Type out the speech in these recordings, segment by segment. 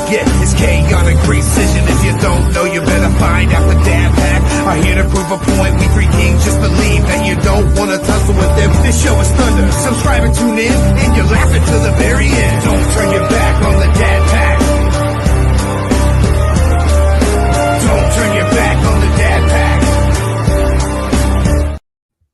get is chaotic precision. If you don't know, you better find out the dad pack. I'm here to prove a point. We three kings just believe that you don't want to tussle with them. This show is thunder. Subscribe and tune in, and you're laughing to the very end. Don't turn your back on the dad pack. Don't turn your back on the dad pack.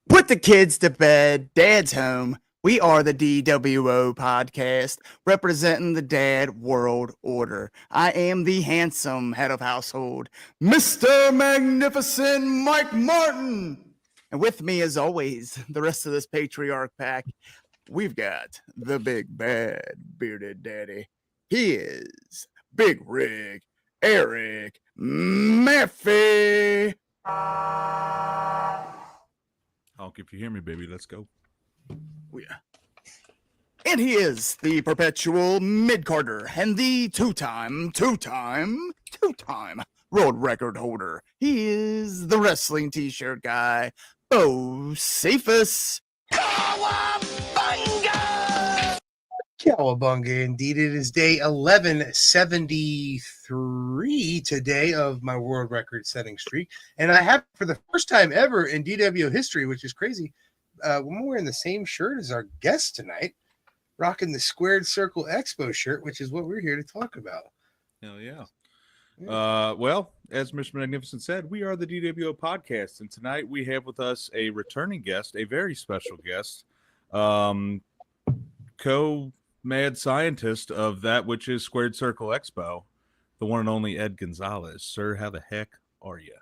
Put the kids to bed. Dad's home. We are the DWO podcast, representing the dad world order. I am the handsome head of household, Mr. Magnificent Mike Martin. And with me, as always, the rest of this patriarch pack, we've got the big bad bearded daddy. He is Big Rig Eric Murphy. Honk if you hear me, baby. Let's go. Yeah. And he is the perpetual mid-carder and the two-time world record holder. He is the wrestling t-shirt guy, Bo Cephas. Cowabunga! Cowabunga, indeed. It is day 1173 today of my world record setting streak. And I have, for the first time ever in DW history, which is crazy, when we're in the same shirt as our guest tonight, rocking the Squared Circle Expo shirt, which is what we're here to talk about. Hell yeah. Well, as Mr. Magnificent said, we are the DWO podcast, and tonight we have with us a returning guest, a very special guest, co-mad scientist of that which is Squared Circle Expo, the one and only Ed Gonzales. Sir, how the heck are you?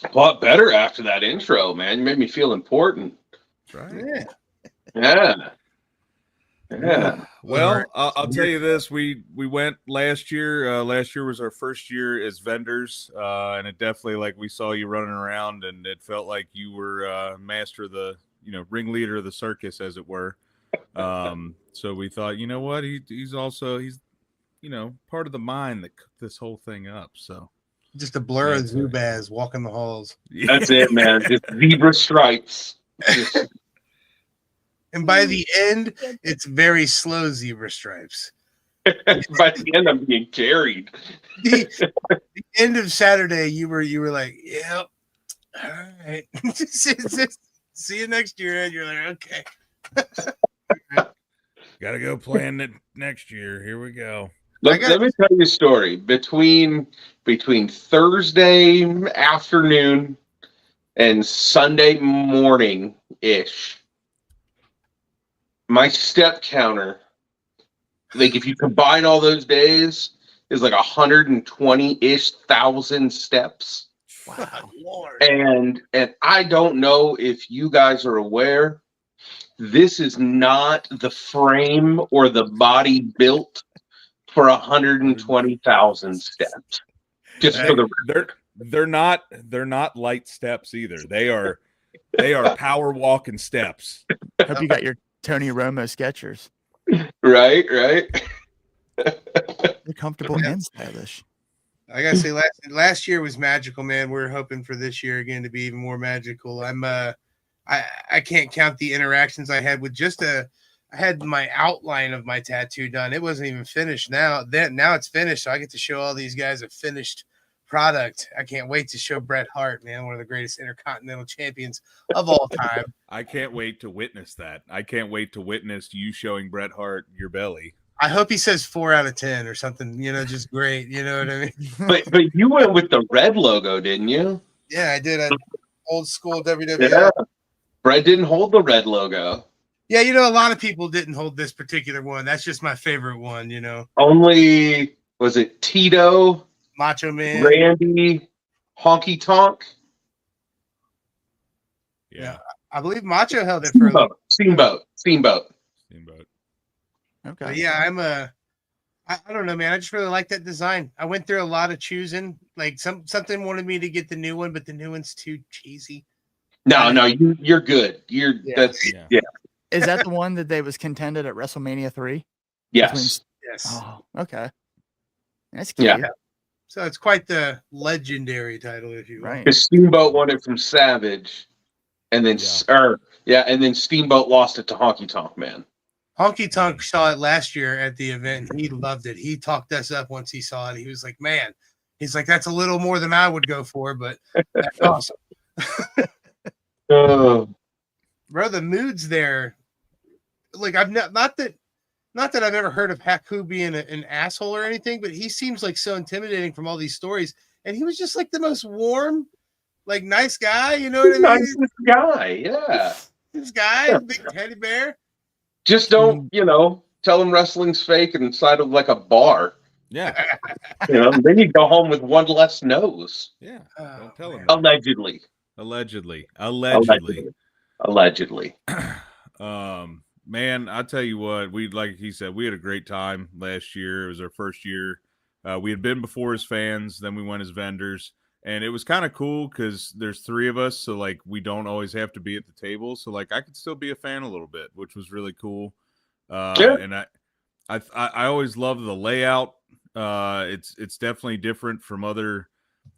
A lot better after that intro, man. You made me feel important. That's right. Yeah. Well, I'll tell you this: we went last year. Last year was our first year as vendors, and it definitely, like, we saw you running around, and it felt like you were master of the, ringleader of the circus, as it were. So we thought, you know what? He's part of the mind that cooked this whole thing up. So Just a blur of Zubaz walking the halls. That's it, man. Just zebra stripes. And by the end, it's very slow zebra stripes. By the end, I'm being carried. The end of Saturday, you were like, yep, all right. See you next year, Ed. You're like, okay. Gotta go plan it next year. Here we go. Let me tell you a story. Between Thursday afternoon and Sunday morning-ish, my step counter, like, if you combine all those days, is like 120-ish thousand steps. Wow, Lord. And I don't know if you guys are aware, this is not the frame or the body built for 120,000 steps. Just for the they're not light steps either. They are power walking steps. Hope you got your Tony Romo Skechers. Right. They're comfortable and stylish. I gotta say, last year was magical, man. We're hoping for this year again to be even more magical. I can't count the interactions I had with I had my outline of my tattoo done. It wasn't even finished. Now it's finished, so I get to show all these guys a finished product. I can't wait to show Bret Hart, man, one of the greatest intercontinental champions of all time. I can't wait to witness that. I can't wait to witness you showing Bret Hart your belly. I hope he says 4 out of 10 or something, just great. You know what I mean? But you went with the red logo, didn't you? Yeah, I did. Old school WWE. Yeah. Bret didn't hold the red logo. Yeah, a lot of people didn't hold this particular one. That's just my favorite one, Only, was it Tito, Macho Man, Randy, Honky Tonk? Yeah. I believe Macho held it for Steamboat. Okay. But yeah, I don't know, man. I just really like that design. I went through a lot of choosing. Like something wanted me to get the new one, but the new one's too cheesy. No, you're good. That's. Is that the one that they was contended at WrestleMania 3? Yes. Yes. Oh, okay. That's cute. Yeah. So it's quite the legendary title, if you will. Right. Because Steamboat won it from Savage, and then and then Steamboat lost it to Honky Tonk Man. Honky Tonk saw it last year at the event. And he loved it. He talked us up once he saw it. He was like, man, he's like, that's a little more than I would go for, but that's awesome. Bro, the moods there. Like, I've not that I've ever heard of Haku being an asshole or anything, but he seems like so intimidating from all these stories. And he was just like the most warm, like nice guy. You know what I mean? Nicest guy, yeah. This guy, big teddy bear. Just don't, tell him wrestling's fake inside of like a bar. Yeah. Then you go home with one less nose. Yeah. Don't tell him. Allegedly. Man, I tell you what, like he said, we had a great time last year. It was our first year. We had been before as fans, then we went as vendors, and it was kind of cool because there's 3 of us, so like we don't always have to be at the table. So like I could still be a fan a little bit, which was really cool. And I always love the layout. It's definitely different from other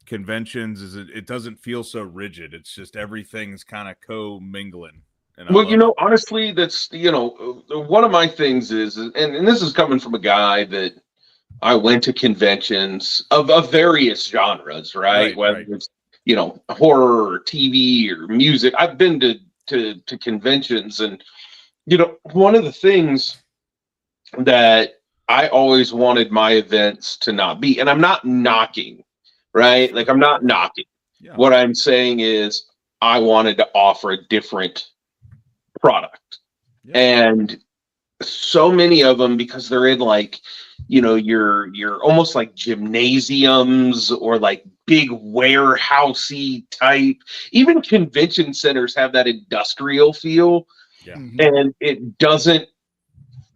conventions. It doesn't feel so rigid. It's just everything's kind of co-mingling. Well, honestly, that's one of my things is, and this is coming from a guy that I went to conventions of various genres, right? Whether it's horror or TV or music. I've been to conventions, and one of the things that I always wanted my events to not be, and I'm not knocking, right? Like I'm not knocking. Yeah. What I'm saying is I wanted to offer a different product. Yeah. And so many of them, because they're in like, you're almost like gymnasiums or like big warehousey type. Even convention centers have that industrial feel. Yeah. And it doesn't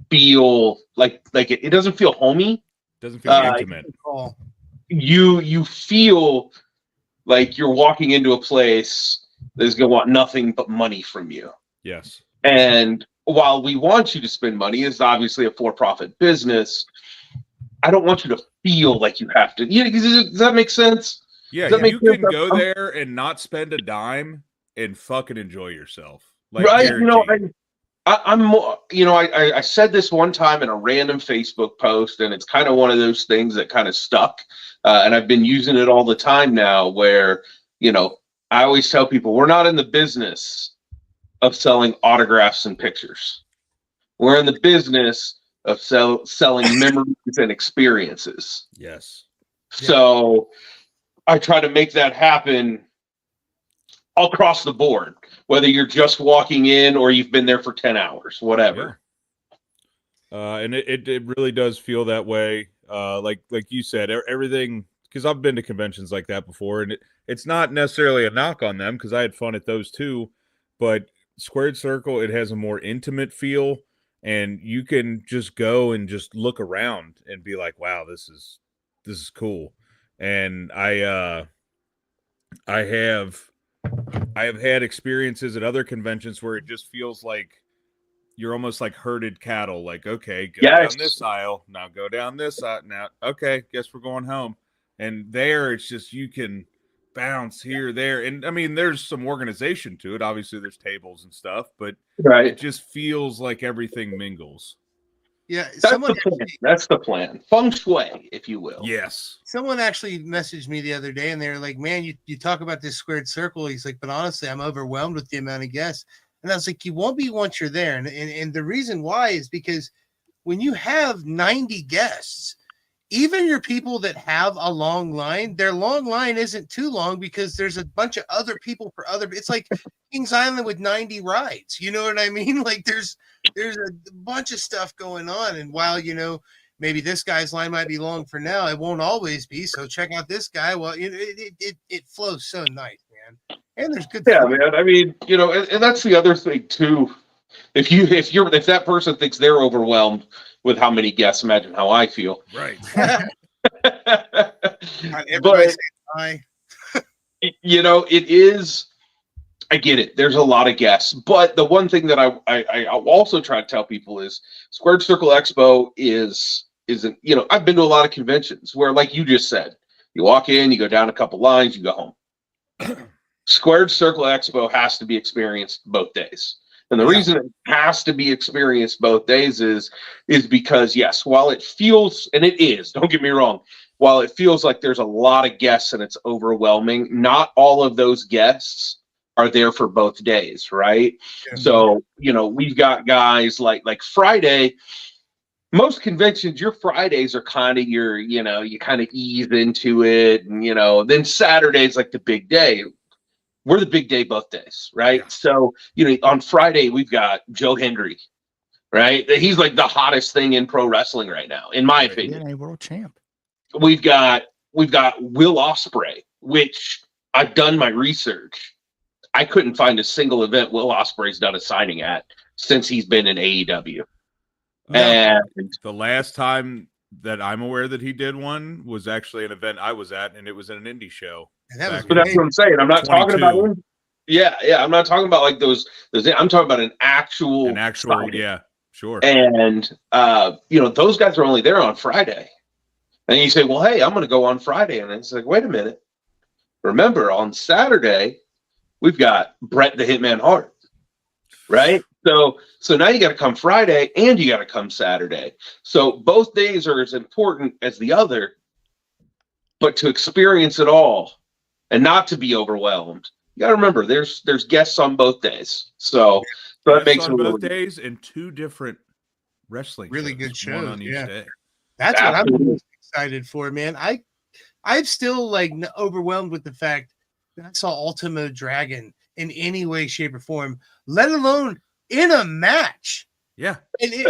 feel like it doesn't feel homey. Doesn't feel intimate. You feel like you're walking into a place that's gonna want nothing but money from you. Yes. And while we want you to spend money, it's obviously a for-profit business. I don't want you to feel like you have to. Does that make sense? Yeah, you can go there and not spend a dime and fucking enjoy yourself. Like, right? I'm more. I said this one time in a random Facebook post, and it's kind of one of those things that kind of stuck. And I've been using it all the time now. Where I always tell people we're not in the business of selling autographs and pictures. We're in the business of selling memories and experiences. Yes. So I try to make that happen across the board, whether you're just walking in or you've been there for 10 hours, whatever. Yeah. And it really does feel that way. Like you said, everything, because I've been to conventions like that before, and it's not necessarily a knock on them because I had fun at those too, but Squared Circle, it has a more intimate feel, and you can just go and just look around and be like, wow, this is cool. And I have had experiences at other conventions where it just feels like you're almost like herded cattle. Like, okay, go down this aisle, now go down this aisle, now okay, guess we're going home. And there it's just you can bounce here, there, and I mean there's some organization to it. Obviously there's tables and stuff, but it just feels like everything mingles. Yeah, that's the plan. Feng shui, if you will. Yes. Someone actually messaged me the other day, and they're like, "Man, you talk about this squared circle." He's like, "But honestly, I'm overwhelmed with the amount of guests." And I was like, "You won't be once you're there." And the reason why is because when you have 90 guests, even your people that have a long line, their long line isn't too long because there's a bunch of other people for other. It's like Kings Island with 90 rides. You know what I mean? Like there's a bunch of stuff going on. And while, maybe this guy's line might be long for now, it won't always be. So check out this guy. Well, it flows so nice, man. And there's good. Yeah, man. I mean, and that's the other thing too. If that person thinks they're overwhelmed with how many guests, imagine how I feel. Right. Everybody say hi. It is. I get it. There's a lot of guests, but the one thing that I also try to tell people is Squared Circle Expo isn't. I've been to a lot of conventions where, like you just said, you walk in, you go down a couple lines, you go home. Squared Circle Expo has to be experienced both days. And the reason it has to be experienced both days is because, yes, while it feels, and it is, don't get me wrong, while it feels like there's a lot of guests and it's overwhelming, not all of those guests are there for both days, right? Yeah. So, we've got guys like Friday. Most conventions, your Fridays are kind of you kind of ease into it. And, then Saturday's like the big day. We're the big day both days, right? Yeah. So, on Friday, we've got Joe Hendry, right? He's like the hottest thing in pro wrestling right now, in my opinion. Yeah, world champ. We've got Will Ospreay, which I've done my research. I couldn't find a single event Will Ospreay's done a signing at since he's been in AEW. And the last time that I'm aware that he did one was actually an event I was at, and it was in an indie show. But that's what I'm saying. I'm not talking about him. Yeah. I'm not talking about like those. I'm talking about an actual signing. Yeah, sure. And those guys are only there on Friday. And you say, well, hey, I'm going to go on Friday. And it's like, wait a minute. Remember, on Saturday, we've got Bret the Hitman Hart, right? So now you got to come Friday and you got to come Saturday. So both days are as important as the other, but to experience it all and not to be overwhelmed, you got to remember there's guests on both days. So that makes it both days and two different wrestling really good shows on each day. That's what I'm most excited for, man. I'm still like overwhelmed with the fact that I saw Ultimo Dragon in any way, shape, or form, let alone in a match. Yeah. And it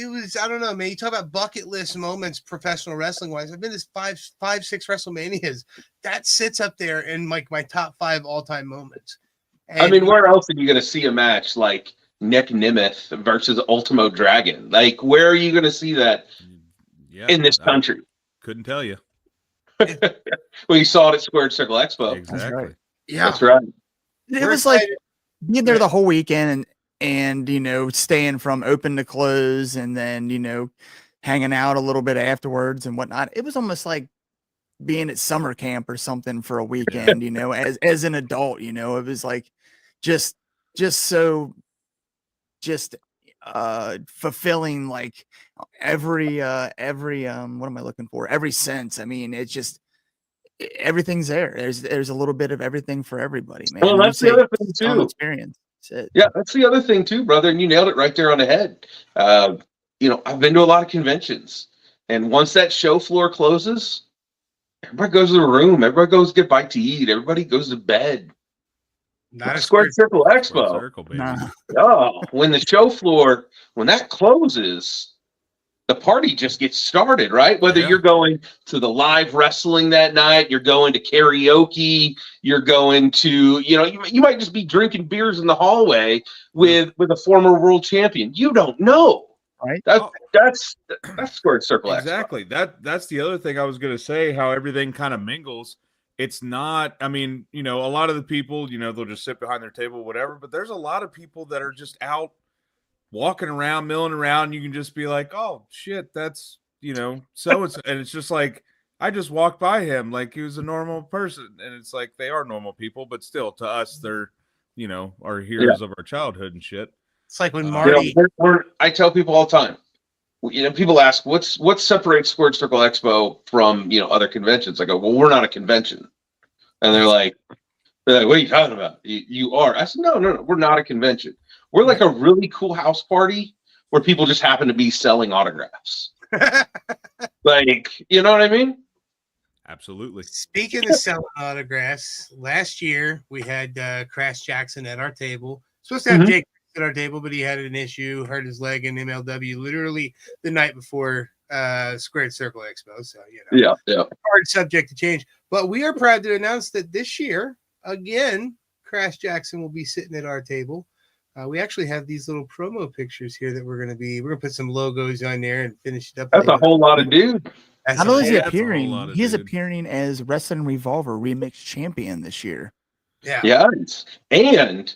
was, I don't know, man. You talk about bucket list moments, professional wrestling wise. I've been to five, 6 WrestleManias. That sits up there in like my top 5 all time moments. And, I mean, where else are you going to see a match like Nick Nemeth versus Ultimo Dragon? Like, where are you going to see that in this country? Couldn't tell you. Well, you saw it at Squared Circle Expo. Exactly. That's right. Yeah, that's right. It was like being there the whole weekend and staying from open to close and then, hanging out a little bit afterwards and whatnot. It was almost like being at summer camp or something for a weekend, as an adult, it was like just fulfilling like every what am I looking for? Every sense. I mean, it's just everything's there. There's a little bit of everything for everybody, man. Well, that's the other thing too. Experience. Yeah, that's the other thing too, brother. And you nailed it right there on the head. I've been to a lot of conventions, and once that show floor closes, everybody goes to the room. Everybody goes to get a bite to eat. Everybody goes to bed. Not a Squared Circle Expo. Circle, baby. Oh, when the show floor, when that closes, the party just gets started, right? Whether you're going to the live wrestling that night, you're going to karaoke, you're going to, you might just be drinking beers in the hallway with a former world champion. You don't know. Right. That's Squared Circle Expo. Exactly. That's the other thing I was going to say, how everything kind of mingles. It's not, I mean, a lot of the people, they'll just sit behind their table, whatever, but there's a lot of people that are just out walking around, milling around. You can just be like, oh shit, that's, so it's, and it's just like, I just walked by him like he was a normal person. And it's like, they are normal people, but still to us, they're, our heroes of our childhood and shit. It's like when Marty, I tell people all the time, people ask, what separates Squared Circle Expo from, other conventions? I go, well, we're not a convention. And they're like, what are you talking about? You are. I said, no, we're not a convention. We're like a really cool house party where people just happen to be selling autographs. Like, you know what I mean? Absolutely. Speaking of selling autographs, last year we had Crash Jackson at our table. Supposed to have Jake at our table, but he had an issue, hurt his leg in MLW literally the night before Squared Circle Expo. So, hard subject to change. But we are proud to announce that this year, again, Crash Jackson will be sitting at our table. We actually have these little promo pictures here that we're going to put some logos on there and finish it up. That's a whole lot of dude. Not only is he appearing, he is appearing as Wrestling Revolver Remix Champion this year. Yeah. Yes. And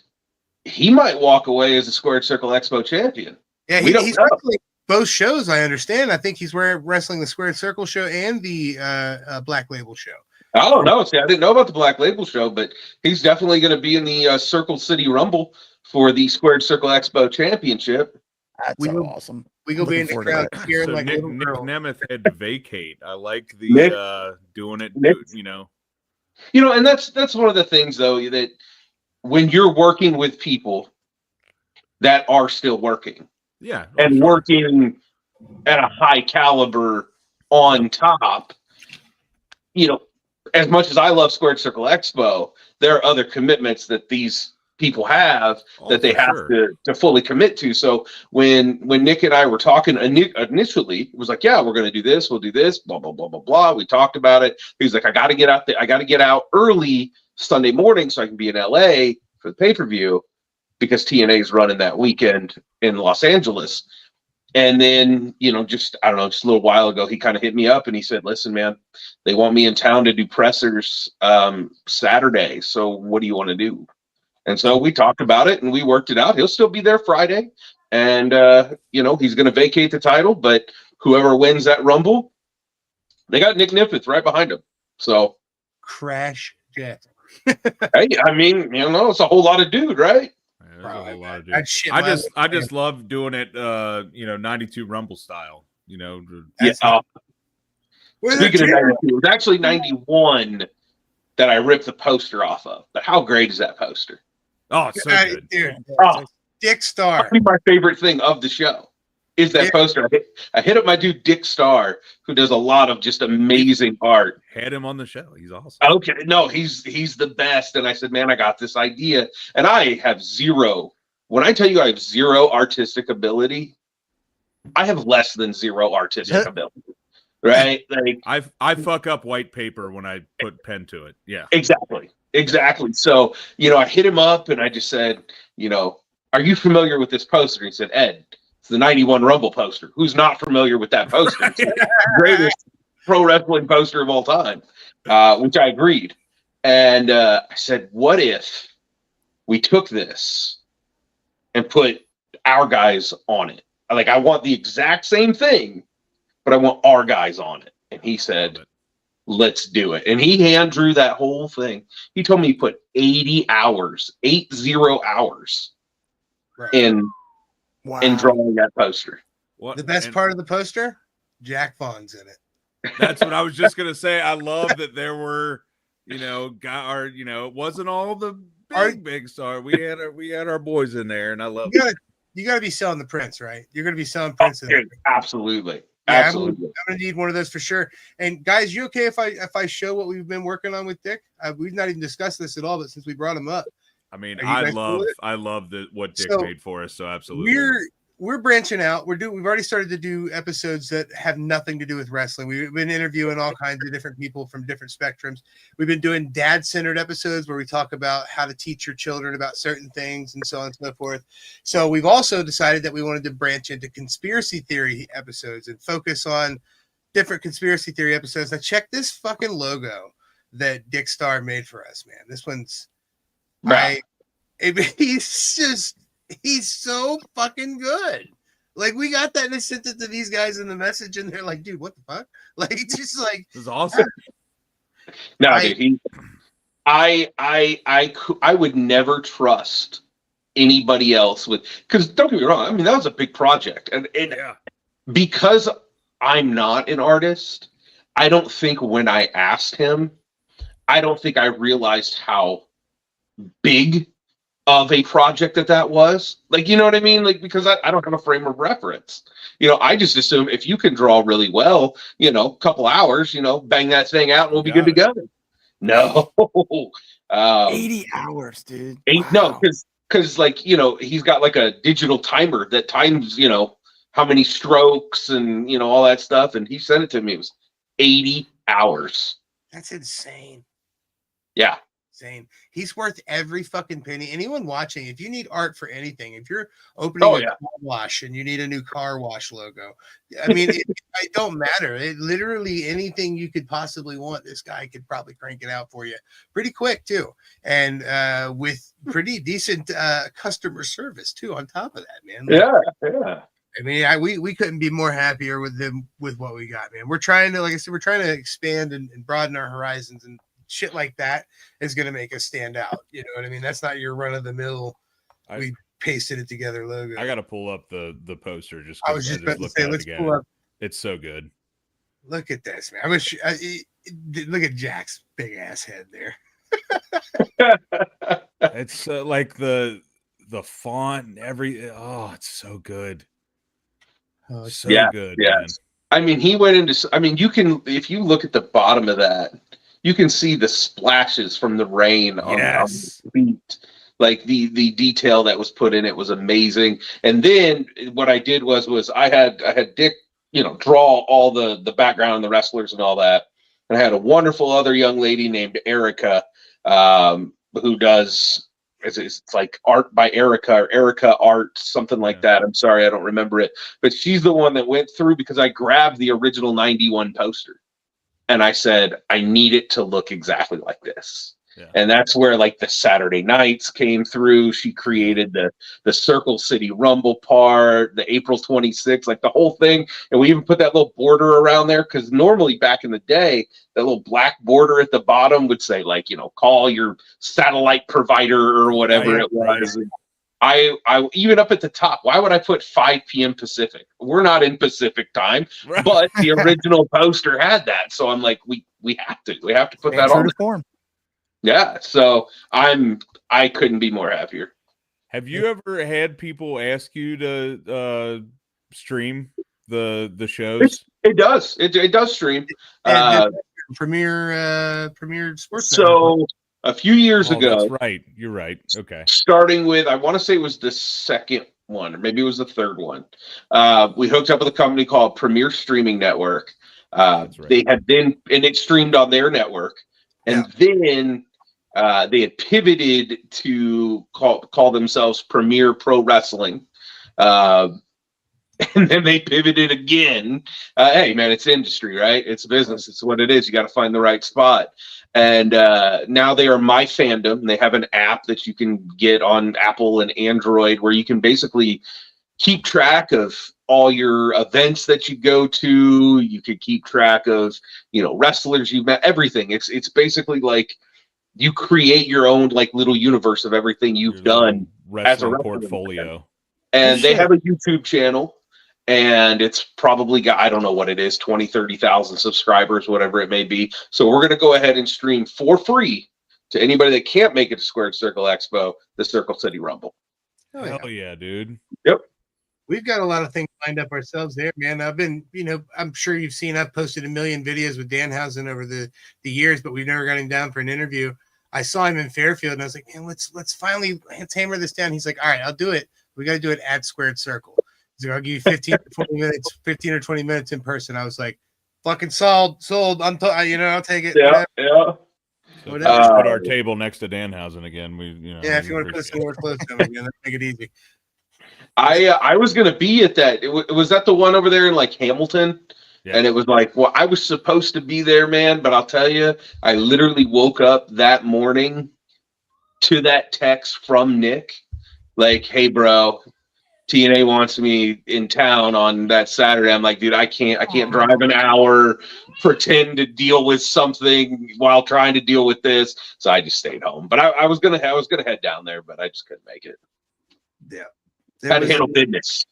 he might walk away as a Squared Circle Expo champion. Yeah, he's wrestling both shows, I understand. I think he's wrestling the Squared Circle show and the Black Label show. I don't know. See, I didn't know about the Black Label show, but he's definitely going to be in the Circle City Rumble for the Squared Circle Expo Championship. That's We so will- awesome. We I'm go be looking in the forward to crowd that. cheering So like Nick little girls. Nemeth had to vacate. I like the Nick- doing it. Nick- You know, And that's one of the things though, that when you're working with people that are still working yeah, and sure. working at a high caliber on top, as much as I love Squared Circle Expo, there are other commitments that these people have that they for have sure. to fully commit to. So when Nick and I were talking initially, it was like, yeah, we're going to do this. We'll do this, blah, blah, blah, blah, blah. We talked about it. He's like, I got to get out there. I got to get out early Sunday morning so I can be in LA for the pay-per-view because TNA is running that weekend in Los Angeles. And then, just a little while ago, he kind of hit me up and he said, listen, man, they want me in town to do pressers Saturday. So what do you want to do? And so we talked about it and we worked it out. He'll still be there Friday. And, he's going to vacate the title. But whoever wins that Rumble, they got Nick Nemeth right behind him. So Crash jet. hey, it's a whole lot of dude, right? Yeah, there's a whole lot of I'd dude. shit I my just love doing it 92 Rumble style. Yeah. That's- Where's the Speaking of chair? 92, it was actually 91 that I ripped the poster off of. But how great is that poster? Oh, it's so good. Dude, Oh, Dick Star. probably my favorite thing of the show is that Yeah. poster. I hit up my dude Dick Starr, who does a lot of just amazing art. Had him on the show. He's awesome. Okay, no, he's the best. And I said, man, I got this idea, and I have zero. When I tell you I have zero artistic ability, I have less than zero artistic ability. Right? Like, I fuck up white paper when I put pen to it. Yeah. exactly. So, I hit him up and I just said, are you familiar with this poster? He said, Ed, it's the 91 Rumble poster. Who's not familiar with that poster? It's the greatest pro wrestling poster of all time, which I agreed. And I said, what if we took this and put our guys on it? Like, I want the exact same thing, but I want our guys on it. And he said, let's do it. And he hand drew that whole thing. He told me he put 80 hours Right. in Wow. drawing that poster. What The best part of the poster? Jack Vaughn's in it. That's what I was just gonna say. I love that there were, it wasn't all the big star. We had our boys in there, and I love You gotta be selling the prints, right? You're gonna be selling prints. Dude, absolutely. Yeah, Absolutely. I'm gonna need one of those for sure. And guys, you okay if I show what we've been working on with Dick? We've not even discussed this at all, but since we brought him up, I mean, Are you guys cool with it? I love what Dick So, made for us. So absolutely. we're branching out. We've already started to do episodes that have nothing to do with wrestling. We've been interviewing all kinds of different people from different spectrums. We've been doing dad-centered episodes where we talk about how to teach your children about certain things and so on and so forth. So we've also decided that we wanted to branch into conspiracy theory episodes and focus on different conspiracy theory episodes. Now check this fucking logo that Dick Starr made for us, man. This one's Right. He's so fucking good. Like, we got that and I sent it to these guys in the message, and they're like, dude, what the fuck? Like, just like, This is awesome. No, dude, I would never trust anybody else because don't get me wrong, I mean, that was a big project. And Yeah. because I'm not an artist, I don't think when I asked him, I don't think I realized how big of a project that was. Like, you know what I mean? Like, because I don't have a frame of reference. I just assume if you can draw really well, couple hours, bang that thing out and we'll be good to go. No. 80 hours, dude. No, because like, he's got like a digital timer that times, how many strokes and, all that stuff. And he sent it to me. It was 80 hours. that's insane. Yeah. Insane. He's worth every fucking penny. Anyone watching, if you need art for anything, if you're opening a car wash and you need a new car wash logo, I mean, it don't matter. It literally anything you could possibly want, this guy could probably crank it out for you pretty quick too, and with pretty decent customer service too on top of that, man. Yeah. I mean, we couldn't be more happier with them with what we got, man. We're trying to, like I said, we're trying to expand and broaden our horizons and shit like that is going to make us stand out. You know what I mean? That's not your run of the mill. We pasted it together logo. I got to pull up the poster just I was just about to say, let's pull up. It's so good. Look at this, man. Look at Jack's big ass head there. It's like the font and it's so good. Oh, so good. Yes. Man. I mean, he went into, you can, if you look at the bottom of that, you can see the splashes from the rain on the feet. Like the detail that was put in it was amazing. And then what I did was I had Dick, draw all the background, the wrestlers and all that. And I had a wonderful other young lady named Erica, who does, it's like art by Erica or Erica Art, something like that. I'm sorry, I don't remember it. But she's the one that went through because I grabbed the original 91 poster. And I said, I need it to look exactly like this. Yeah. And that's where like the Saturday nights came through. She created the Circle City Rumble part, the April 26th, like the whole thing. And we even put that little border around there because normally back in the day, that little black border at the bottom would say like, call your satellite provider or whatever it was. And I even up at the top, why would I put 5 p.m. Pacific? We're not in Pacific time, but the original poster had that. So I'm like, we have to put that on. Form. Yeah, so I couldn't be more happier. Have you ever had people ask you to stream the shows? It does stream. Premier Sports. So a few years ago, that's right. You're right. Okay. Starting with, I want to say it was the second one, or maybe it was the third one. We hooked up with a company called Premier Streaming Network. Right. They had been, and it streamed on their network, and then they had pivoted to call themselves Premier Pro Wrestling. And then they pivoted again. Hey, man, it's industry, right? It's business. It's what it is. You got to find the right spot. And now they are My Fandom. They have an app that you can get on Apple and Android where you can basically keep track of all your events that you go to. You can keep track of, wrestlers you've met, everything. It's basically like you create your own like little universe of everything you've done as a portfolio. And they have a YouTube channel, and it's probably got, I don't know what it is, 20, 30,000 subscribers, whatever it may be. So we're going to go ahead and stream for free to anybody that can't make it to Squared Circle Expo, the Circle City Rumble. Hell yeah, dude. Yep. We've got a lot of things lined up ourselves there, man. I've been, I'm sure you've seen, I've posted a million videos with Danhausen over the years, but we've never got him down for an interview. I saw him in Fairfield, and I was like, man, let's hammer this down. He's like, all right, I'll do it. We got to do it at Squared Circle. He's like, I'll give you 15 or 20 minutes in person. I was like, fucking sold. I'll take it. Yeah. So put our table next to Danhausen again. If you want to put us somewhere close to him again, let's make it easy. I was going to be at that. Was that the one over there in like Hamilton? Yeah. And it was like, well, I was supposed to be there, man. But I'll tell you, I literally woke up that morning to that text from Nick. Like, hey, bro, TNA wants me in town on that Saturday. I'm like, dude, I can't drive an hour, pretend to deal with something while trying to deal with this. So I just stayed home. But I was gonna head down there, but I just couldn't make it. Yeah. Had to handle business.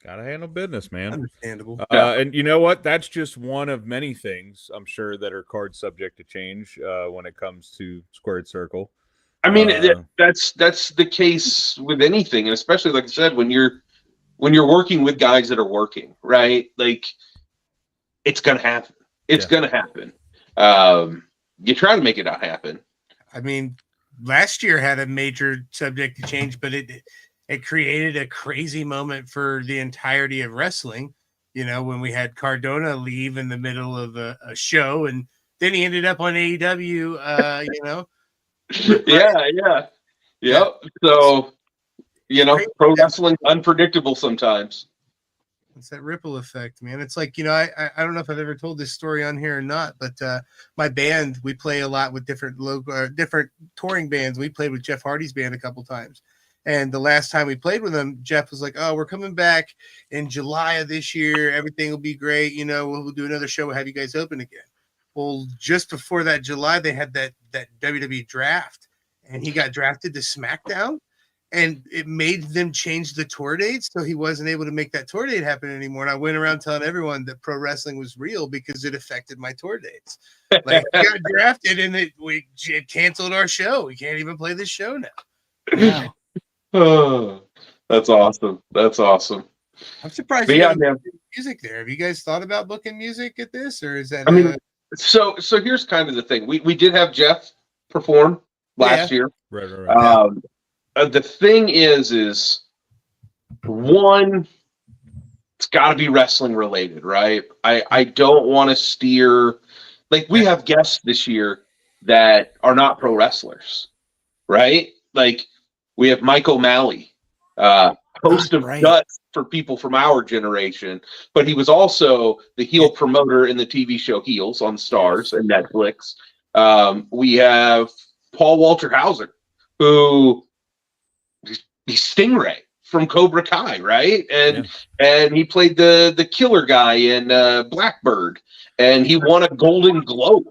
Gotta handle business, man. Understandable. And you know what? That's just one of many things I'm sure that are card subject to change when it comes to Squared Circle. I mean, that's the case with anything, and especially like I said, when you're working with guys that are working, right? Like, it's gonna happen. It's gonna happen. You try to make it not happen. I mean, last year had a major subject to change, but it created a crazy moment for the entirety of wrestling. When we had Cardona leave in the middle of a show, and then he ended up on AEW. Yep. So, pro wrestling's unpredictable sometimes. It's that ripple effect, man. It's like, I don't know if I've ever told this story on here or not, but my band, we play a lot with different touring bands. We played with Jeff Hardy's band a couple times. And the last time we played with him, Jeff was like, oh, we're coming back in July of this year. Everything will be great. We'll do another show. We'll have you guys open again. Well, just before that July, they had that WWE draft, and he got drafted to SmackDown, and it made them change the tour dates, so he wasn't able to make that tour date happen anymore. And I went around telling everyone that pro wrestling was real because it affected my tour dates. Like, we got drafted, and it canceled our show. We can't even play this show now. Yeah. Oh, that's awesome. That's awesome. I'm surprised But you yeah, haven't man. booked music there. Have you guys thought about booking music at this, or is that? I mean, so here's kind of the thing. We did have Jeff perform last year. Right. The thing is one, it's got to be wrestling related, right? I don't want to steer, like, we have guests this year that are not pro wrestlers, right? Like, we have Mike O'Malley, host of Guts for people from our generation, but he was also the heel promoter in the TV show Heels on Stars and Netflix. We have Paul Walter Hauser, who he's Stingray from Cobra Kai, right? And he played the killer guy in Blackbird, and he won a Golden Globe.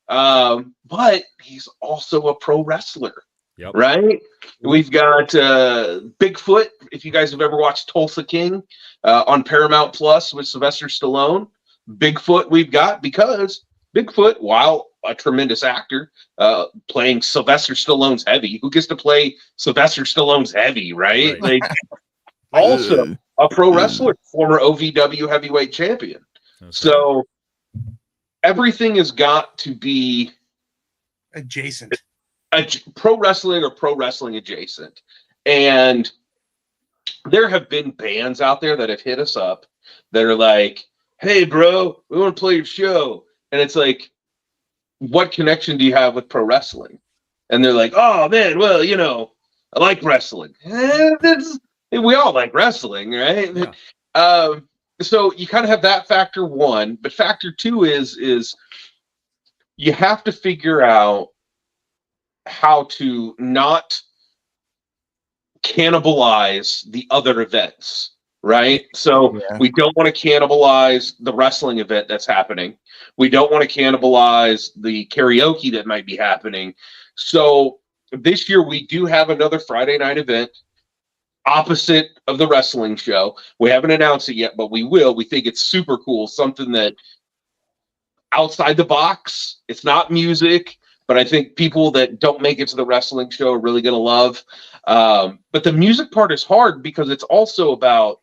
But he's also a pro wrestler. Yep. Right? We've got Bigfoot, if you guys have ever watched Tulsa King on Paramount Plus with Sylvester Stallone. Bigfoot we've got because Bigfoot, while a tremendous actor, playing Sylvester Stallone's heavy. Who gets to play Sylvester Stallone's heavy, right? Like, also a pro wrestler, former OVW heavyweight champion. Okay. So everything has got to be adjacent. Pro wrestling or pro wrestling adjacent. And there have been bands out there that have hit us up that are like, hey, bro, we want to play your show. And it's like, what connection do you have with pro wrestling? And they're like, oh, man, well, you know, I like wrestling. We all like wrestling, right? Yeah. So you kind of have that factor one. But factor two is you have to figure out how to not cannibalize the other events, right? So we don't want to cannibalize the wrestling event that's happening. We don't want to cannibalize the karaoke that might be happening. So this year we do have another Friday night event opposite of the wrestling show. We haven't announced it yet, but we will. We think it's super cool, something that outside the box. It's not music, but I think people that don't make it to the wrestling show are really going to love. But the music part is hard because it's also about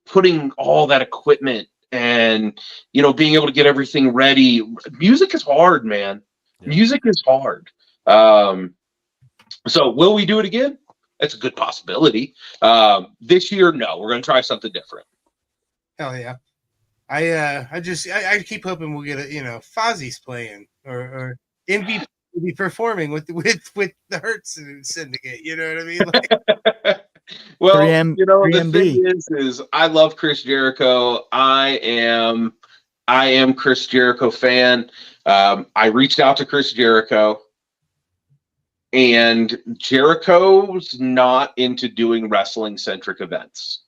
putting all that equipment and, you know, being able to get everything ready. Music is hard, man. Yeah. Music is hard. So will we do it again? That's a good possibility. This year, no, we're going to try something different. Hell yeah. I keep hoping we'll get Fozzie's playing or MVP will be performing with the Hertz Syndicate. You know what I mean? Like, well, the thing is I love Chris Jericho. I am Chris Jericho fan. I reached out to Chris Jericho, and Jericho's not into doing wrestling centric events.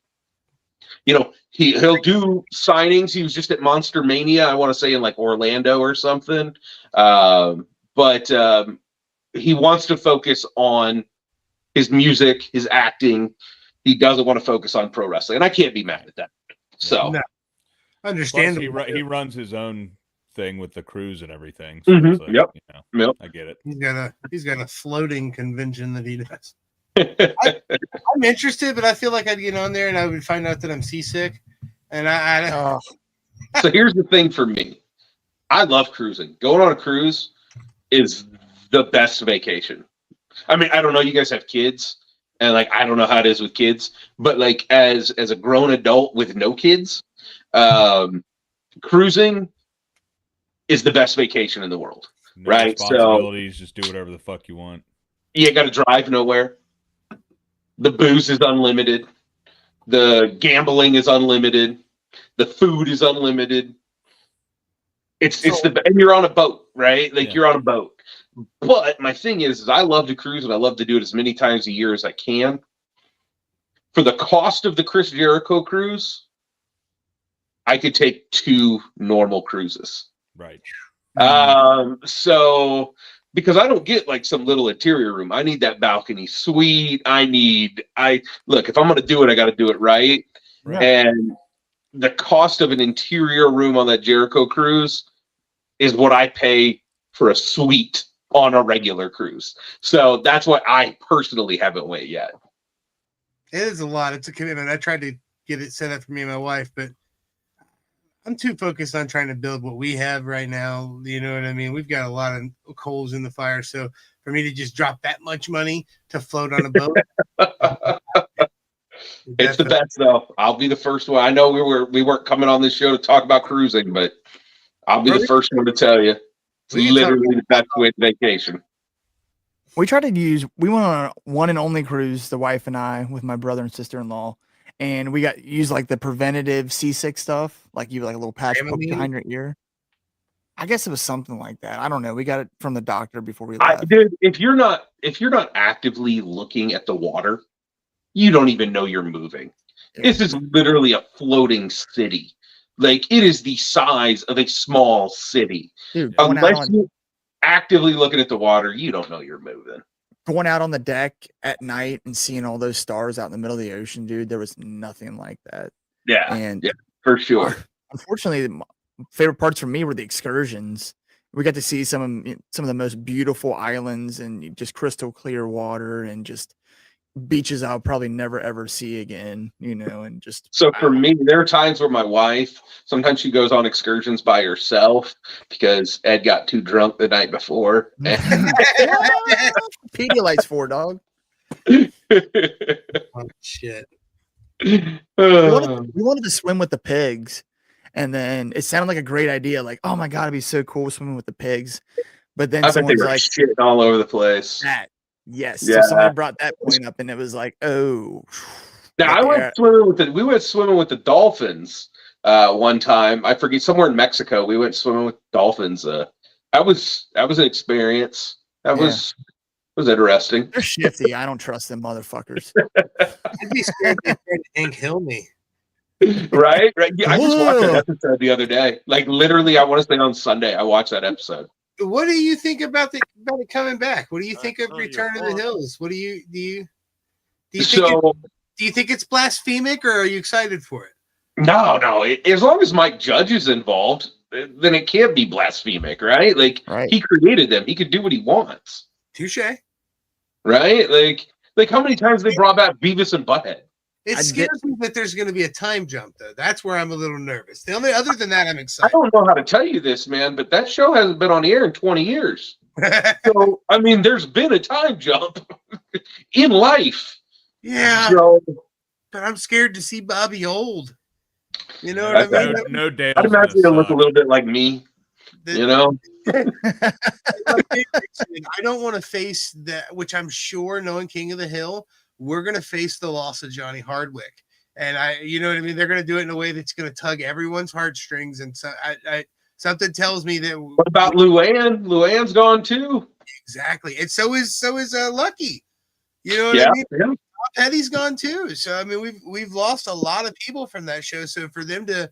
You know, he'll do signings. He was just at Monster Mania, I want to say in like Orlando or something. But he wants to focus on his music, his acting. He doesn't want to focus on pro wrestling, and I can't be mad at that. So, no. Understandable. He runs his own thing with the cruise and everything. So like, yep. I get it. He's got a floating convention that he does. I'm interested, but I feel like I'd get on there and I would find out that I'm seasick. And So here's the thing for me. I love cruising. Going on a cruise is the best vacation. I mean, I don't know. You guys have kids, and like I don't know how it is with kids, but like as a grown adult with no kids, cruising is the best vacation in the world. No right? Responsibilities, just do whatever the fuck you want. You got to drive nowhere. The booze is unlimited. The gambling is unlimited. The food is unlimited. And you're on a boat, right? Like you're on a boat. But my thing is I love to cruise and I love to do it as many times a year as I can. For the cost of the Chris Jericho cruise, I could take 2 normal cruises. Right. So because I don't get like some little interior room, I need that balcony suite. Look, if I'm going to do it, I got to do it right. Right. And the cost of an interior room on that Jericho cruise is what I pay for a suite on a regular cruise. So that's why I personally haven't went yet. It is a lot. It's a commitment. I tried to get it set up for me and my wife, but I'm too focused on trying to build what we have right now. You know what I mean? We've got a lot of coals in the fire. So for me to just drop that much money to float on a boat. It's the best though. I'll be the first one. I know we weren't coming on this show to talk about cruising, but I'll be the first one to tell you. It's literally the best way to vacation. We went on a one and only cruise, the wife and I, with my brother and sister-in-law, and we used like the preventative seasick stuff, like you like a little patch poked behind your ear. I guess it was something like that. I don't know. We got it from the doctor before we left. Dude, if you're not actively looking at the water, you don't even know you're moving. Yeah. This is literally a floating city. Like, it is the size of a small city. Dude, unless you're actively looking at the water, you don't know you're moving. Going out on the deck at night and seeing all those stars out in the middle of the ocean, dude, there was nothing like that. Yeah, for sure. Unfortunately, my favorite parts for me were the excursions. We got to see some of the most beautiful islands and just crystal clear water and just beaches I'll probably never ever see again, and just so for me, there are times where my wife, sometimes she goes on excursions by herself because Ed got too drunk the night before. Pedialyte's for, dog. Oh shit. We wanted to swim with the pigs, and then it sounded like a great idea, like, oh my god, it'd be so cool swimming with the pigs. But then someone's like shitting all over the place. Yes. Yeah. So somebody brought that point up, and it was like, oh. Now we went swimming with the dolphins one time. I forget, somewhere in Mexico. We went swimming with dolphins. That was an experience. That was interesting. They're shifty. I don't trust them motherfuckers. I'd be scared they tried to Hank Hill me. Right. Yeah, I just watched that episode the other day. Like, literally, I want to say on Sunday, I watched that episode. What do you think about it coming back? What do you think of Return to the Hills? What do you think it's blasphemic, or are you excited for it? No. As long as Mike Judge is involved, then it can't be blasphemic, right? Like, He created them. He could do what he wants. Touche. Right? Like how many times they brought back Beavis and Butthead? It scares me that there's going to be a time jump, though. That's where I'm a little nervous. Other than that, I'm excited. I don't know how to tell you this, man, but that show hasn't been on the air in 20 years. So, I mean, there's been a time jump in life. Yeah. But I'm scared to see Bobby old. You know what I mean? No doubt. I'd imagine he'll look a little bit like me. I don't want to face that, which I'm sure, knowing King of the Hill, we're going to face the loss of Johnny Hardwick. And you know what I mean? They're going to do it in a way that's going to tug everyone's heartstrings. And so something tells me that. What about Luann? Luann's gone too. Exactly. And so is Lucky. You know what I mean? Yeah. Petty's gone too. So, I mean, we've lost a lot of people from that show. So for them to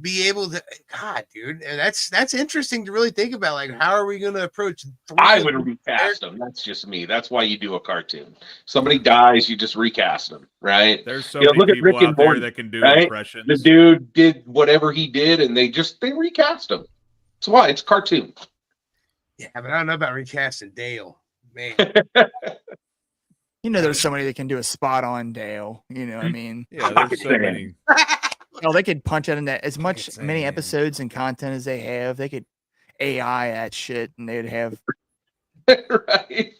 be able to, God, dude, and that's interesting to really think about. Like, how are we going to approach? I would recast them. That's just me. That's why you do a cartoon. Somebody dies, you just recast them, right? There's so many look people at Rick out and there Morty, that can do right? impressions. The dude did whatever he did, and they recast him. That's why it's a cartoon. Yeah, but I don't know about recasting Dale, man. There's somebody that can do a spot on Dale. I mean, yeah, there's so many. They could punch it into as many episodes and content as they have. They could AI that shit, and they'd have. Right.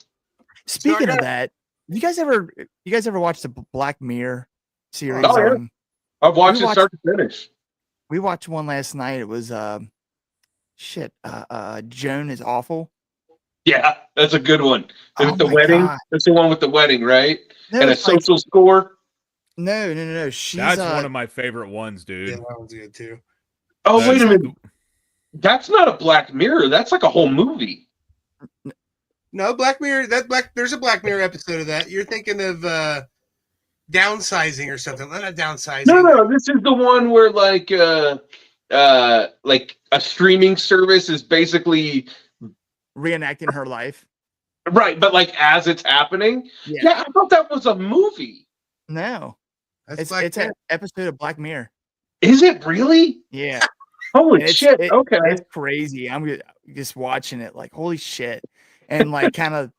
Speaking of that, you guys ever watch the Black Mirror series? Oh, yeah. I've watched it start to finish. We watched one last night. It was Joan is Awful. Yeah, that's a good one. With the wedding. God. That's the one with the wedding, right? No, and a social score. No. That's one of my favorite ones, dude. Yeah, that one's good too. Oh, wait a minute. That's not a Black Mirror. That's like a whole movie. No, Black Mirror. There's a Black Mirror episode of that. You're thinking of downsizing or something. Not downsizing. No. This is the one where like a streaming service is basically Reenacting her life. right, but like as it's happening. Yeah, I thought that was a movie. No, That's it's an episode of Black Mirror. Is it really? Yeah. Holy shit! Okay, it's crazy. I'm just watching it, like holy shit, and like kind of,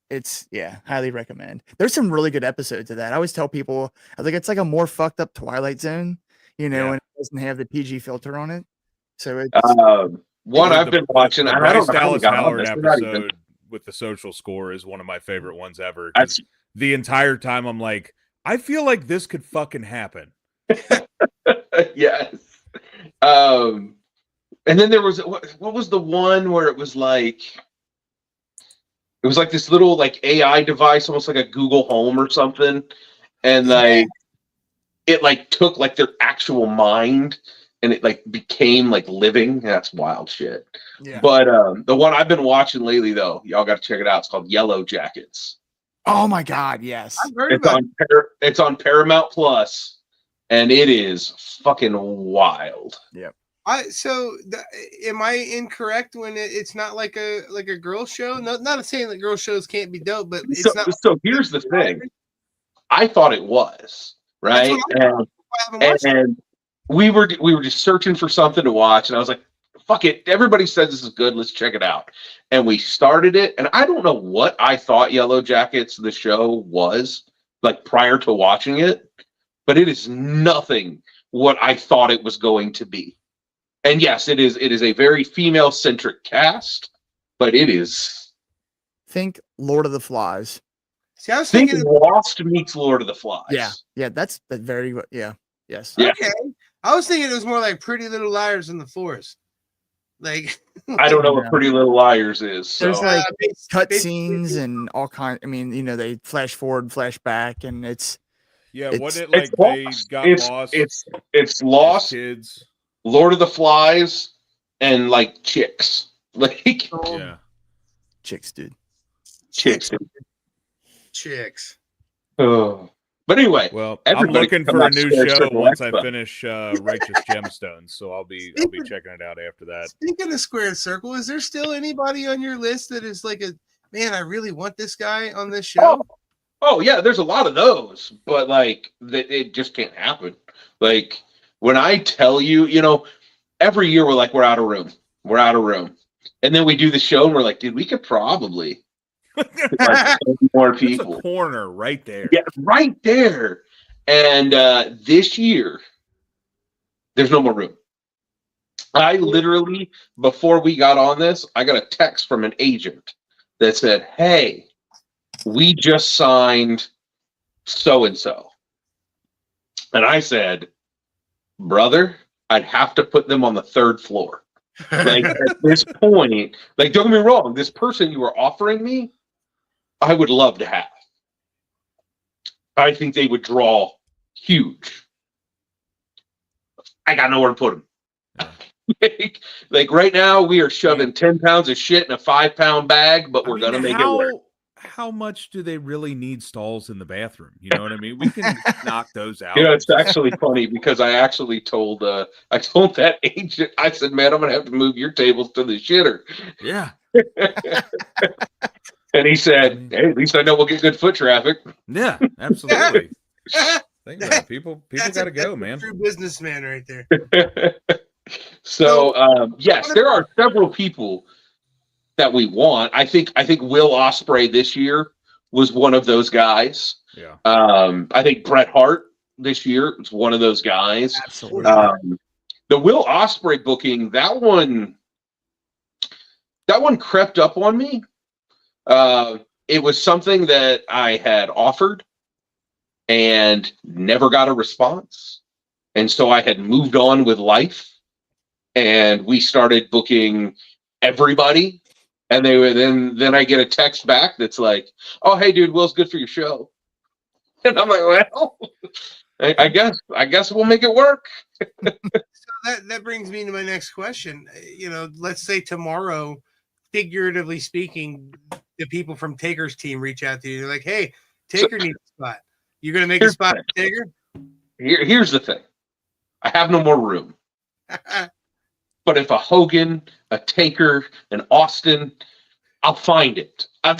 it's highly recommend. There's some really good episodes of that. I always tell people, I think it's like a more fucked up Twilight Zone, and it doesn't have the PG filter on it. So it's one I've been watching. The I Bryce don't know how we Dallas got on Howard this. episode with the social score is one of my favorite ones ever. 'Cause the entire time I'm like, I feel like this could fucking happen. Yes. And then there was what was the one where it was like this little like AI device, almost like a Google Home or something, and like it like took like their actual mind and it like became like living. That's wild shit. Yeah. But the one I've been watching lately, though, y'all got to check it out. It's called Yellow Jackets. Oh my god, yes. I've heard about It's on Paramount Plus, and it is fucking wild. Yep. Am I incorrect when it's not like a girl show? No, not saying that girl shows can't be dope, but it's not. So here's the thing. I thought it was right, and we were just searching for something to watch, and I was like, "Fuck it! Everybody says this is good. Let's check it out." And we started it, and I don't know what I thought Yellow Jackets the show was like prior to watching it, but it is nothing what I thought it was going to be. And yes, it is a very female-centric cast, but it is. Think Lord of the Flies. See, I was Think thinking Lost meets Lord of the Flies. Yeah, that's very yes. Yeah. Okay, I was thinking it was more like Pretty Little Liars in the Forest. Like I don't know what Pretty Little Liars is. So. There's like cut basically- scenes and all kinds. I mean, they flash forward, flash back, and it's What it it's like they Lost. got lost. It's Lost, Kids. Lord of the Flies, and like Chicks. Like Yeah. chicks, dude. Chicks. Oh. But anyway, Well, I'm everybody looking come for a out to new Squared show Circle once I Expo. finish Righteous Gemstones, so I'll be checking it out after that. Speaking of Squared Circle, is there still anybody on your list that is like man, I really want this guy on this show? Oh yeah, there's a lot of those, but like it just can't happen. Like when I tell you, every year we're out of room, and then we do the show and we're like, dude, we could probably like, more There's people. a corner right there. Yeah, right there. And this year, there's no more room. I literally, before we got on this, I got a text from an agent that said, hey, we just signed so-and-so. And I said, brother, I'd have to put them on the third floor. Like at this point, like don't get me wrong, this person you were offering me, I would love to have. I think they would draw huge. I got nowhere to put them. like right now, we are shoving 10 pounds of shit in a 5-pound bag, but we're gonna make it work. How much do they really need stalls in the bathroom? You know what I mean? We can knock those out. It's actually funny because I actually told that agent, I said, man, I'm gonna have to move your tables to the shitter. Yeah. And he said, hey, at least I know we'll get good foot traffic. Yeah, absolutely. Think about it. People got to go, man. True businessman right there. So yes, there are several people that we want. I think Will Ospreay this year was one of those guys. Yeah. I think Bret Hart this year is one of those guys. Absolutely. The Will Ospreay booking, that one crept up on me. It was something that I had offered and never got a response. And so I had moved on with life and we started booking everybody. And then I get a text back that's like, oh, hey dude, Will's good for your show. And I'm like, well, I guess we'll make it work. So that brings me to my next question. Let's say tomorrow, figuratively speaking, the people from Taker's team reach out to you. They're like, hey, Taker needs a spot. You're gonna make a spot for Taker? Here's the thing. I have no more room. But if a Hogan, a Taker, an Austin, I'll find it. I'll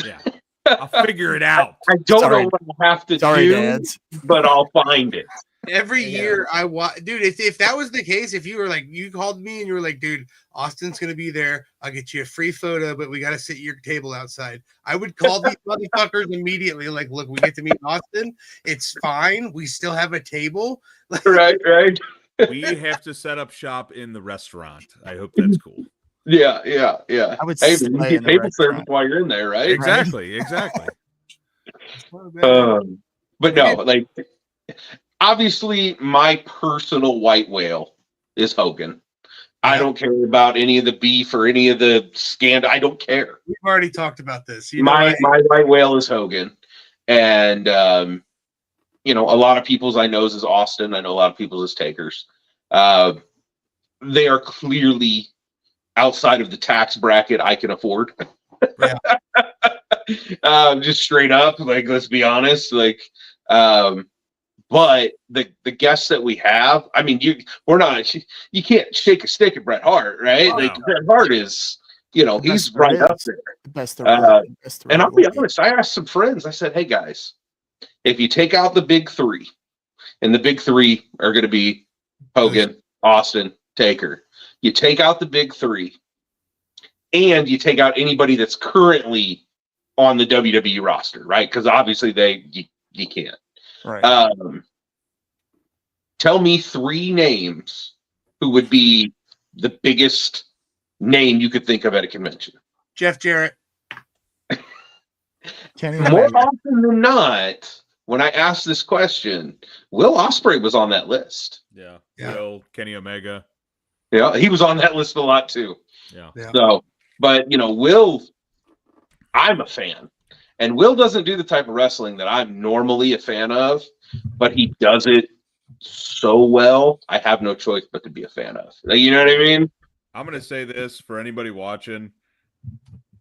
figure it out. I don't know what I have to do, dads. but I'll find it. Every year I watch, dude. If that was the case, if you were like, you called me and you were like, dude, Austin's gonna be there. I'll get you a free photo, but we got to sit your table outside. I would call these motherfuckers immediately. Like, look, we get to meet Austin. It's fine. We still have a table. Right. We have to set up shop in the restaurant. I hope that's cool. Yeah. I would Hey, slay you in get the table restaurant. service while you're in there, right? Exactly. But no, like, obviously, my personal white whale is Hogan. I don't care about any of the beef or any of the scandal. I don't care. We've already talked about this. My white whale is Hogan, and a lot of people's I know is Austin. I know a lot of people's is Takers. They are clearly outside of the tax bracket I can afford. Just straight up, like, let's be honest, like. But the guests that we have, I mean, you can't shake a stick at Bret Hart, right? Like, Bret Hart is, he's right up there. The best and I'll be honest, I asked some friends, I said, hey guys, if you take out the big three, and the big three are going to be Hogan, Austin, Taker, you take out the big three, and you take out anybody that's currently on the WWE roster, right? Because obviously you can't. Right. Tell me 3 names who would be the biggest name you could think of at a convention. Jeff Jarrett. More often than not, when I asked this question, Will Ospreay was on that list. Yeah. Will, Kenny Omega. Yeah, he was on that list a lot too. Yeah. So, but Will, I'm a fan. And Will doesn't do the type of wrestling that I'm normally a fan of, but he does it so well, I have no choice but to be a fan of. You know what I mean? I'm going to say this for anybody watching.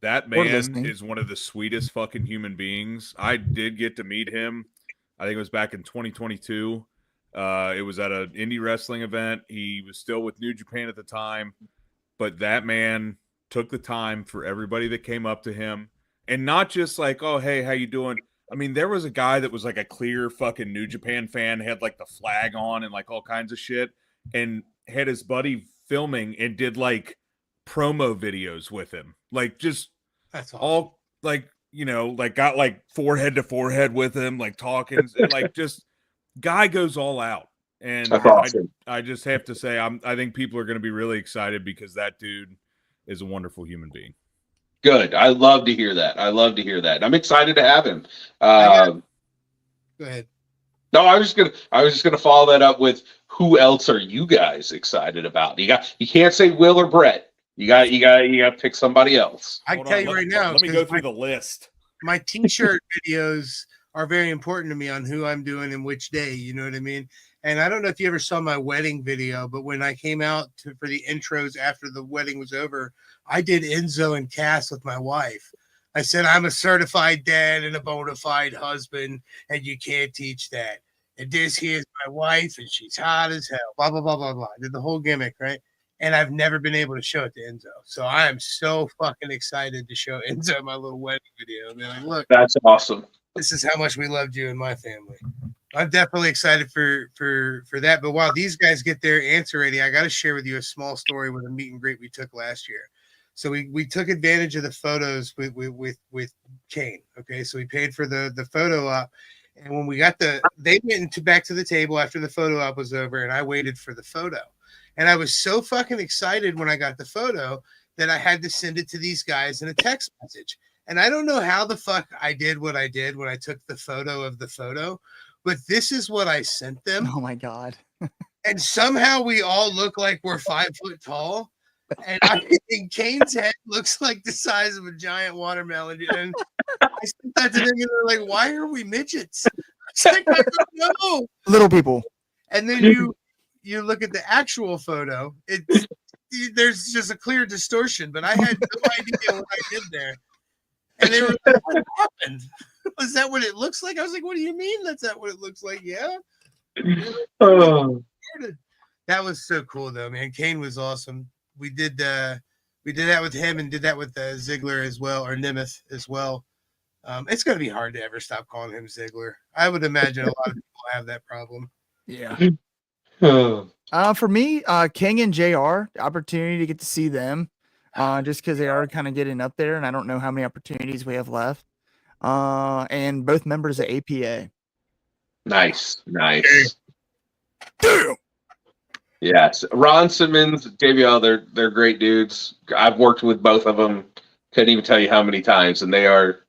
That man is one of the sweetest fucking human beings. I did get to meet him. I think it was back in 2022. It was at an indie wrestling event. He was still with New Japan at the time. But that man took the time for everybody that came up to him. And not just like, oh, hey, how you doing? I mean, there was a guy that was like a clear fucking New Japan fan, had like the flag on and like all kinds of shit, and had his buddy filming and did like promo videos with him. Like, just that's awesome. All like, like got like forehead to forehead with him, like talking, and like just guy goes all out. And that's awesome. I just have to say, I think people are going to be really excited because that dude is a wonderful human being. Good. I love to hear that. I'm excited to have him. Go ahead. No, I was just gonna follow that up with who else are you guys excited about? You can't say Will or Brett. You got to pick somebody else. I can tell you right now. Let me go through the list. My T-shirt videos are very important to me on who I'm doing and which day. You know what I mean? And I don't know if you ever saw my wedding video, but when I came out for the intros after the wedding was over, I did Enzo and Cass with my wife. I said, I'm a certified dad and a bona fide husband, and you can't teach that. And this here's my wife, and she's hot as hell, blah, blah, blah, blah, blah. I did the whole gimmick, right? And I've never been able to show it to Enzo. So I am so fucking excited to show Enzo my little wedding video. And be like, look, that's awesome. This is how much we loved you and my family. I'm definitely excited for that. But while these guys get their answer ready, I got to share with you a small story with a meet and greet we took last year. So we took advantage of the photos with Kane. Okay, so we paid for the photo op, and when we got they went back to the table after the photo op was over, and I waited for the photo, and I was so fucking excited when I got the photo that I had to send it to these guys in a text message. And I don't know how the fuck I did what I did when I took the photo of the photo, but this is what I sent them. Oh my God. And somehow we all look like we're 5 foot tall. And I think Kane's head looks like the size of a giant watermelon. And I sent that to them, and they're like, why are we midgets? I was like, I don't know. Little people. And then you look at the actual photo, there's just a clear distortion, but I had no idea what I did there. And they were like, what happened? is that what it looks like? I was like, what do you mean that's not what it looks like? Yeah. Oh. That was so cool though, man. Kane was awesome. We did that with him and did that with Ziggler as well, or Nemeth as well. It's going to be hard to ever stop calling him Ziggler. I would imagine a lot of people have that problem. Yeah. Oh. For me, King and JR, the opportunity to get to see them, just because they are kind of getting up there, and I don't know how many opportunities we have left. And both members of APA. Nice. Damn. Yes, Ron Simmons, JBL, they're great dudes. I've worked with both of them. Couldn't even tell you how many times, and they are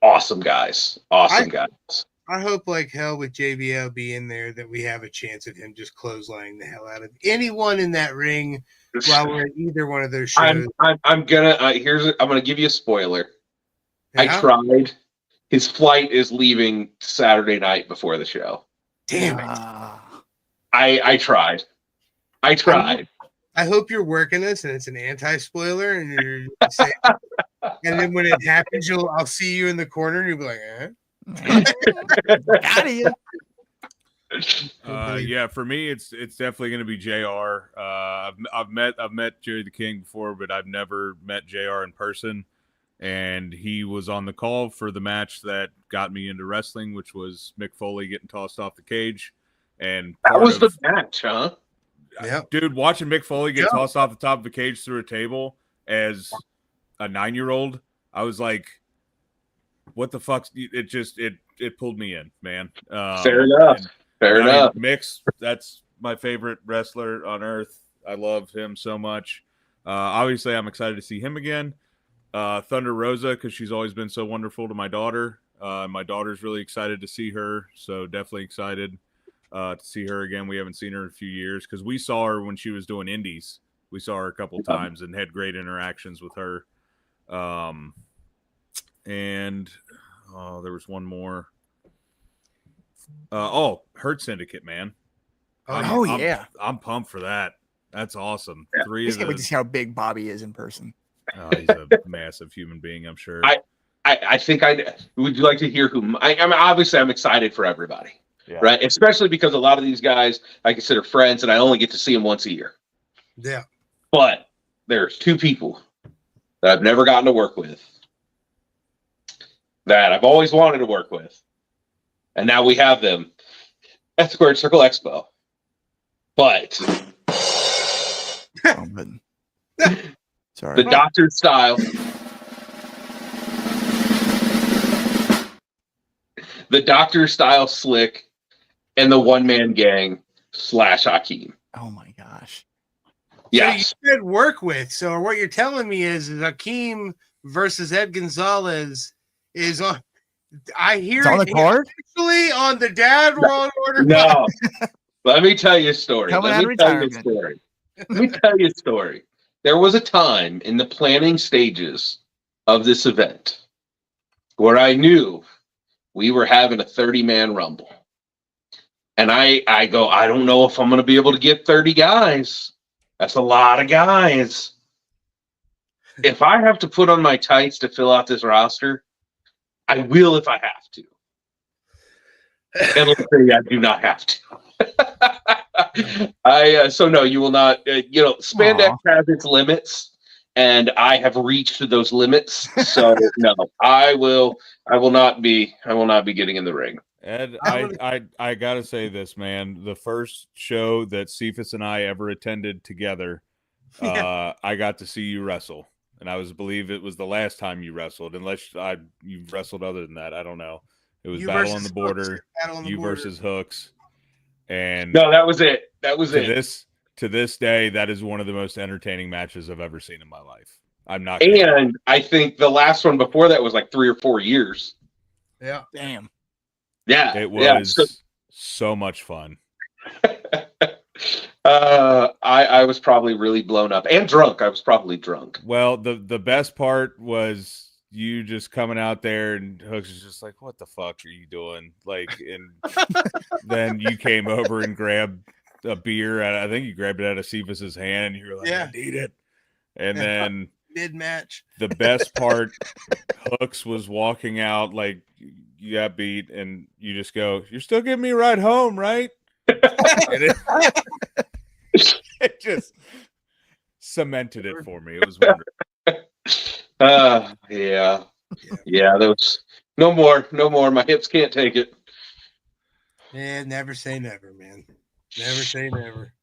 awesome guys. Guys. I hope like hell with JBL being there that we have a chance of him just clotheslining the hell out of anyone in that ring while we're at either one of those shows. I'm gonna give you a spoiler. Yeah. I tried. His flight is leaving Saturday night before the show. Damn it. I tried. I hope you're working this and it's an anti-spoiler and you're saying, and then when it happens, I'll see you in the corner and you'll be like, Out of you. Yeah, for me, it's definitely going to be JR. I've met Jerry the King before, but I've never met JR in person. And he was on the call for the match that got me into wrestling, which was Mick Foley getting tossed off the cage. And that was the match, huh? Yeah, dude, watching Mick Foley get tossed off the top of the cage through a table as a 9-year-old, I was like, "What the fuck?" It pulled me in, man. Fair enough. Fair enough. Mick's, that's my favorite wrestler on earth. I love him so much. Obviously, I'm excited to see him again. Thunder Rosa, because she's always been so wonderful to my daughter. My daughter's really excited to see her, so definitely excited to see her again. We haven't seen her in a few years because we saw her when she was doing indies. We saw her a couple times and had great interactions with her. And there was one more. Hurt Syndicate, man. I'm pumped for that. That's awesome. Yeah. Three of them. Just see how big Bobby is in person. He's a massive human being, I'm sure. I think would you like to hear who? I mean, obviously, I'm excited for everybody. Yeah. Right, especially because a lot of these guys I consider friends, and I only get to see them once a year. Yeah, but there's two people that I've never gotten to work with that I've always wanted to work with, and now we have them at Squared Circle Expo. But sorry, the Doctor Style, the Doctor Style Slick. And the one-man gang / Hakeem. Oh my gosh! Yeah, so you said work with. So what you're telling me is Hakeem versus Ed Gonzales is on. I hear it's on the card. Actually, on the Dad World Order. No, let me tell you a story. Let me tell you a story. There was a time in the planning stages of this event where I knew we were having a 30-man rumble. And I go, I don't know if I'm going to be able to get 30 guys. That's a lot of guys. If I have to put on my tights to fill out this roster, I will if I have to. And let's say I do not have to. So no, you will not. Spandex has its limits, and I have reached those limits. So no, I will not be getting in the ring. Ed, I gotta say this, man. The first show that Cephas and I ever attended together, I got to see you wrestle, and I believe it was the last time you wrestled, unless you wrestled other than that. I don't know. It was Battle on the Border, you versus Hooks, and no, that was it. To this day, that is one of the most entertaining matches I've ever seen in my life. I'm not. And I think the last one before that was like 3 or 4 years. Yeah. Damn. Yeah, it was so much fun. I was probably really blown up and drunk. I was probably drunk. Well, the best part was you just coming out there, and Hooks is just like, "What the fuck are you doing?" Like, and then you came over and grabbed a beer. I think you grabbed it out of Cephas's hand, and you were like, "I need it." And then mid-match. The best part, Hooks was walking out like you got beat, and you just go, "You're still giving me a ride home, right?" And it just cemented it for me. It was wonderful. Yeah. There was no more. My hips can't take it. Man, never say never, man. Never say never.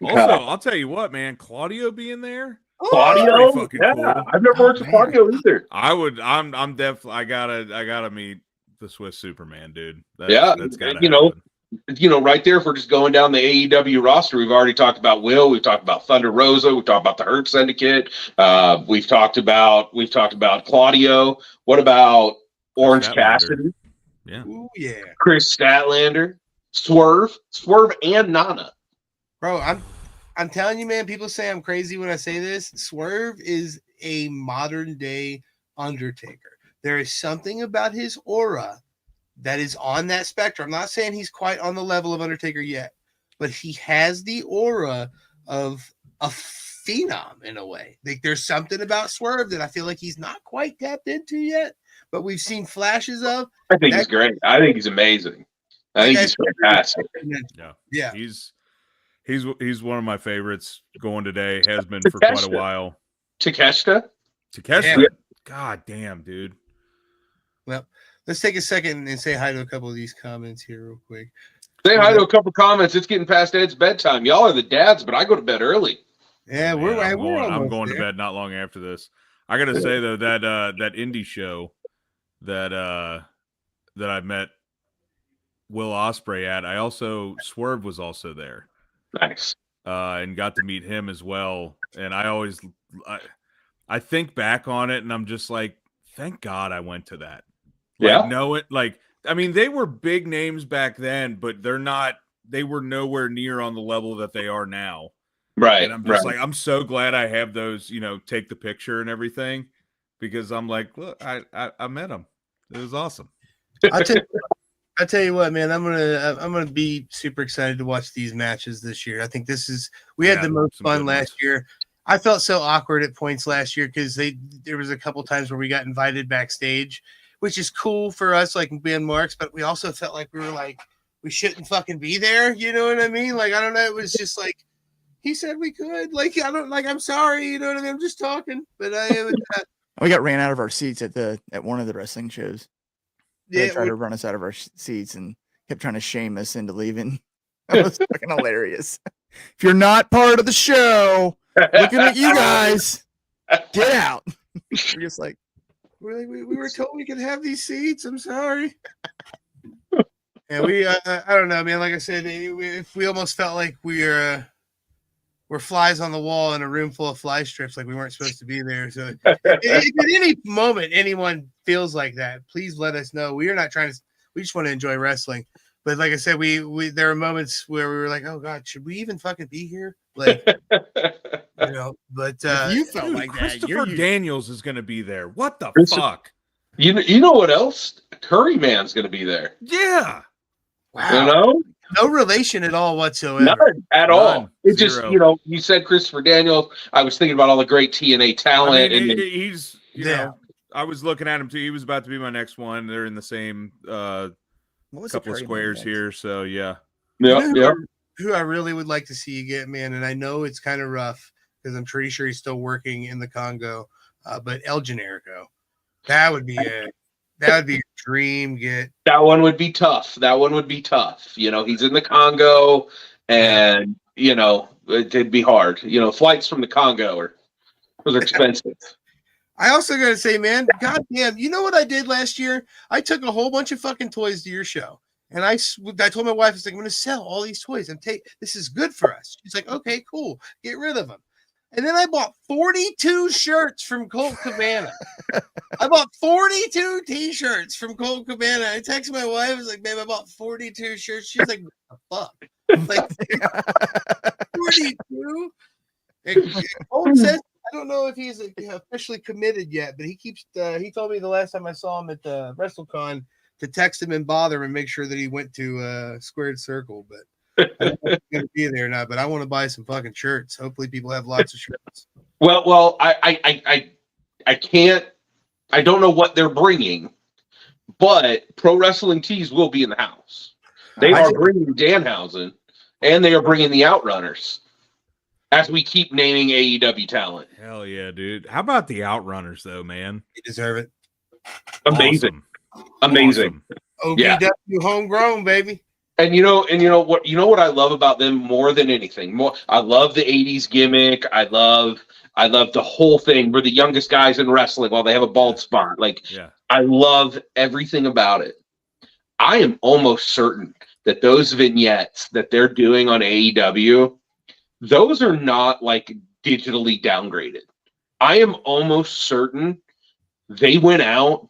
Also, I'll tell you what, man, Claudio being there, Claudio, pretty fucking yeah, cool. I've never worked with Claudio either. I'm definitely. I gotta meet the Swiss Superman, dude. That's gotta happen. Right there, if we're just going down the AEW roster, we've already talked about Will, we've talked about Thunder Rosa, we've talked about the Hurt Syndicate, we've talked about Claudio. What about Orange Cassidy? Yeah. Ooh, yeah. Chris Statlander, Swerve, and Nana. Bro, I'm telling you, man, people say I'm crazy when I say this. Swerve is a modern day Undertaker. There is something about his aura that is on that spectrum. I'm not saying he's quite on the level of Undertaker yet, but he has the aura of a phenom in a way. Like there's something about Swerve that I feel like he's not quite tapped into yet, but we've seen flashes of. I think he's great. I think he's amazing. I think he's fantastic. Yeah. He's one of my favorites going today. Has been for quite a while. Takeshita? Yeah. God damn, dude. Well, let's take a second and say hi to a couple of these comments here real quick. Say hi to a couple comments. It's getting past Ed's bedtime. Y'all are the dads, but I go to bed early. Yeah, I'm going to bed not long after this. I gotta say though, that indie show that I met Will Ospreay at, I also Swerve was also there. Nice. And got to meet him as well. And I think back on it and I'm just like, thank God I went to that. I mean, they were big names back then, but they were nowhere near on the level that they are now. Right. And I'm just like, I'm so glad I have those, take the picture and everything, because I'm like, look, I met him. It was awesome. I tell you what, man, I'm gonna be super excited to watch these matches this year. I think we had the most fun last year. I felt so awkward at points last year because there was a couple times where we got invited backstage, which is cool for us, like being marks, but we also felt like we were like, we shouldn't fucking be there. You know what I mean? Like, I don't know. It was just like, he said we could. Like, I'm sorry. You know what I mean? I'm just talking. But we got ran out of our seats at one of the wrestling shows. They tried to run us out of our seats and kept trying to shame us into leaving. That was fucking hilarious. If you're not part of the show, looking at you guys, get out. We're just like, we were told we could have these seats. I'm sorry. And I don't know, man. Like I said, we almost felt like we're flies on the wall in a room full of fly strips, like we weren't supposed to be there. So if at any moment anyone feels like that, please let us know. We are not trying to. We just want to enjoy wrestling. But like I said, there are moments where we were like, oh God, should we even fucking be here? Like, But if you felt like Christopher Daniels is going to be there. What the fuck? You know what else? Curry Man's going to be there. Yeah. Wow. No relation at all whatsoever. None at all. It's just, you said Christopher Daniels. I was thinking about all the great TNA talent. I mean, he's, I was looking at him too. He was about to be my next one. They're in the same couple of squares here. So, yeah. Yeah. Who I really would like to see again, man, and I know it's kind of rough because I'm pretty sure he's still working in the Congo, but El Generico. That would be a dream get. That one would be tough. He's in the Congo, and it'd be hard. Flights from the Congo are expensive. I also gotta say, man, goddamn, you know what I did last year? I took a whole bunch of fucking toys to your show, and I told my wife, I was like, I'm gonna sell all these toys and this is good for us. She's like, okay, cool, get rid of them. And then I bought 42 shirts from Colt Cabana. I bought 42 t-shirts from Colt Cabana. I texted my wife. I was like, babe, I bought 42 shirts. She's like, what the fuck? Like, 42? And Colt says, I don't know if he's officially committed yet, but he told me the last time I saw him at the WrestleCon to text him and bother him and make sure that he went to Squared Circle. But I don't know if it's gonna be there or not, but I want to buy some fucking shirts. Hopefully, people have lots of shirts. Well, I can't. I don't know what they're bringing, but Pro Wrestling Tees will be in the house. They are bringing Danhausen, and they are bringing the Outrunners. As we keep naming AEW talent. Hell yeah, dude. How about the Outrunners, though, man? You deserve it. Amazing. Awesome. Amazing. Awesome. OVW homegrown, baby. And you know what I love about them more than anything. I love the 80s gimmick. I love the whole thing. We're the youngest guys in wrestling while they have a bald spot. Like, Yeah. I love everything about it. I am almost certain that those vignettes that they're doing on AEW, those are not like digitally downgraded. I am almost certain they went out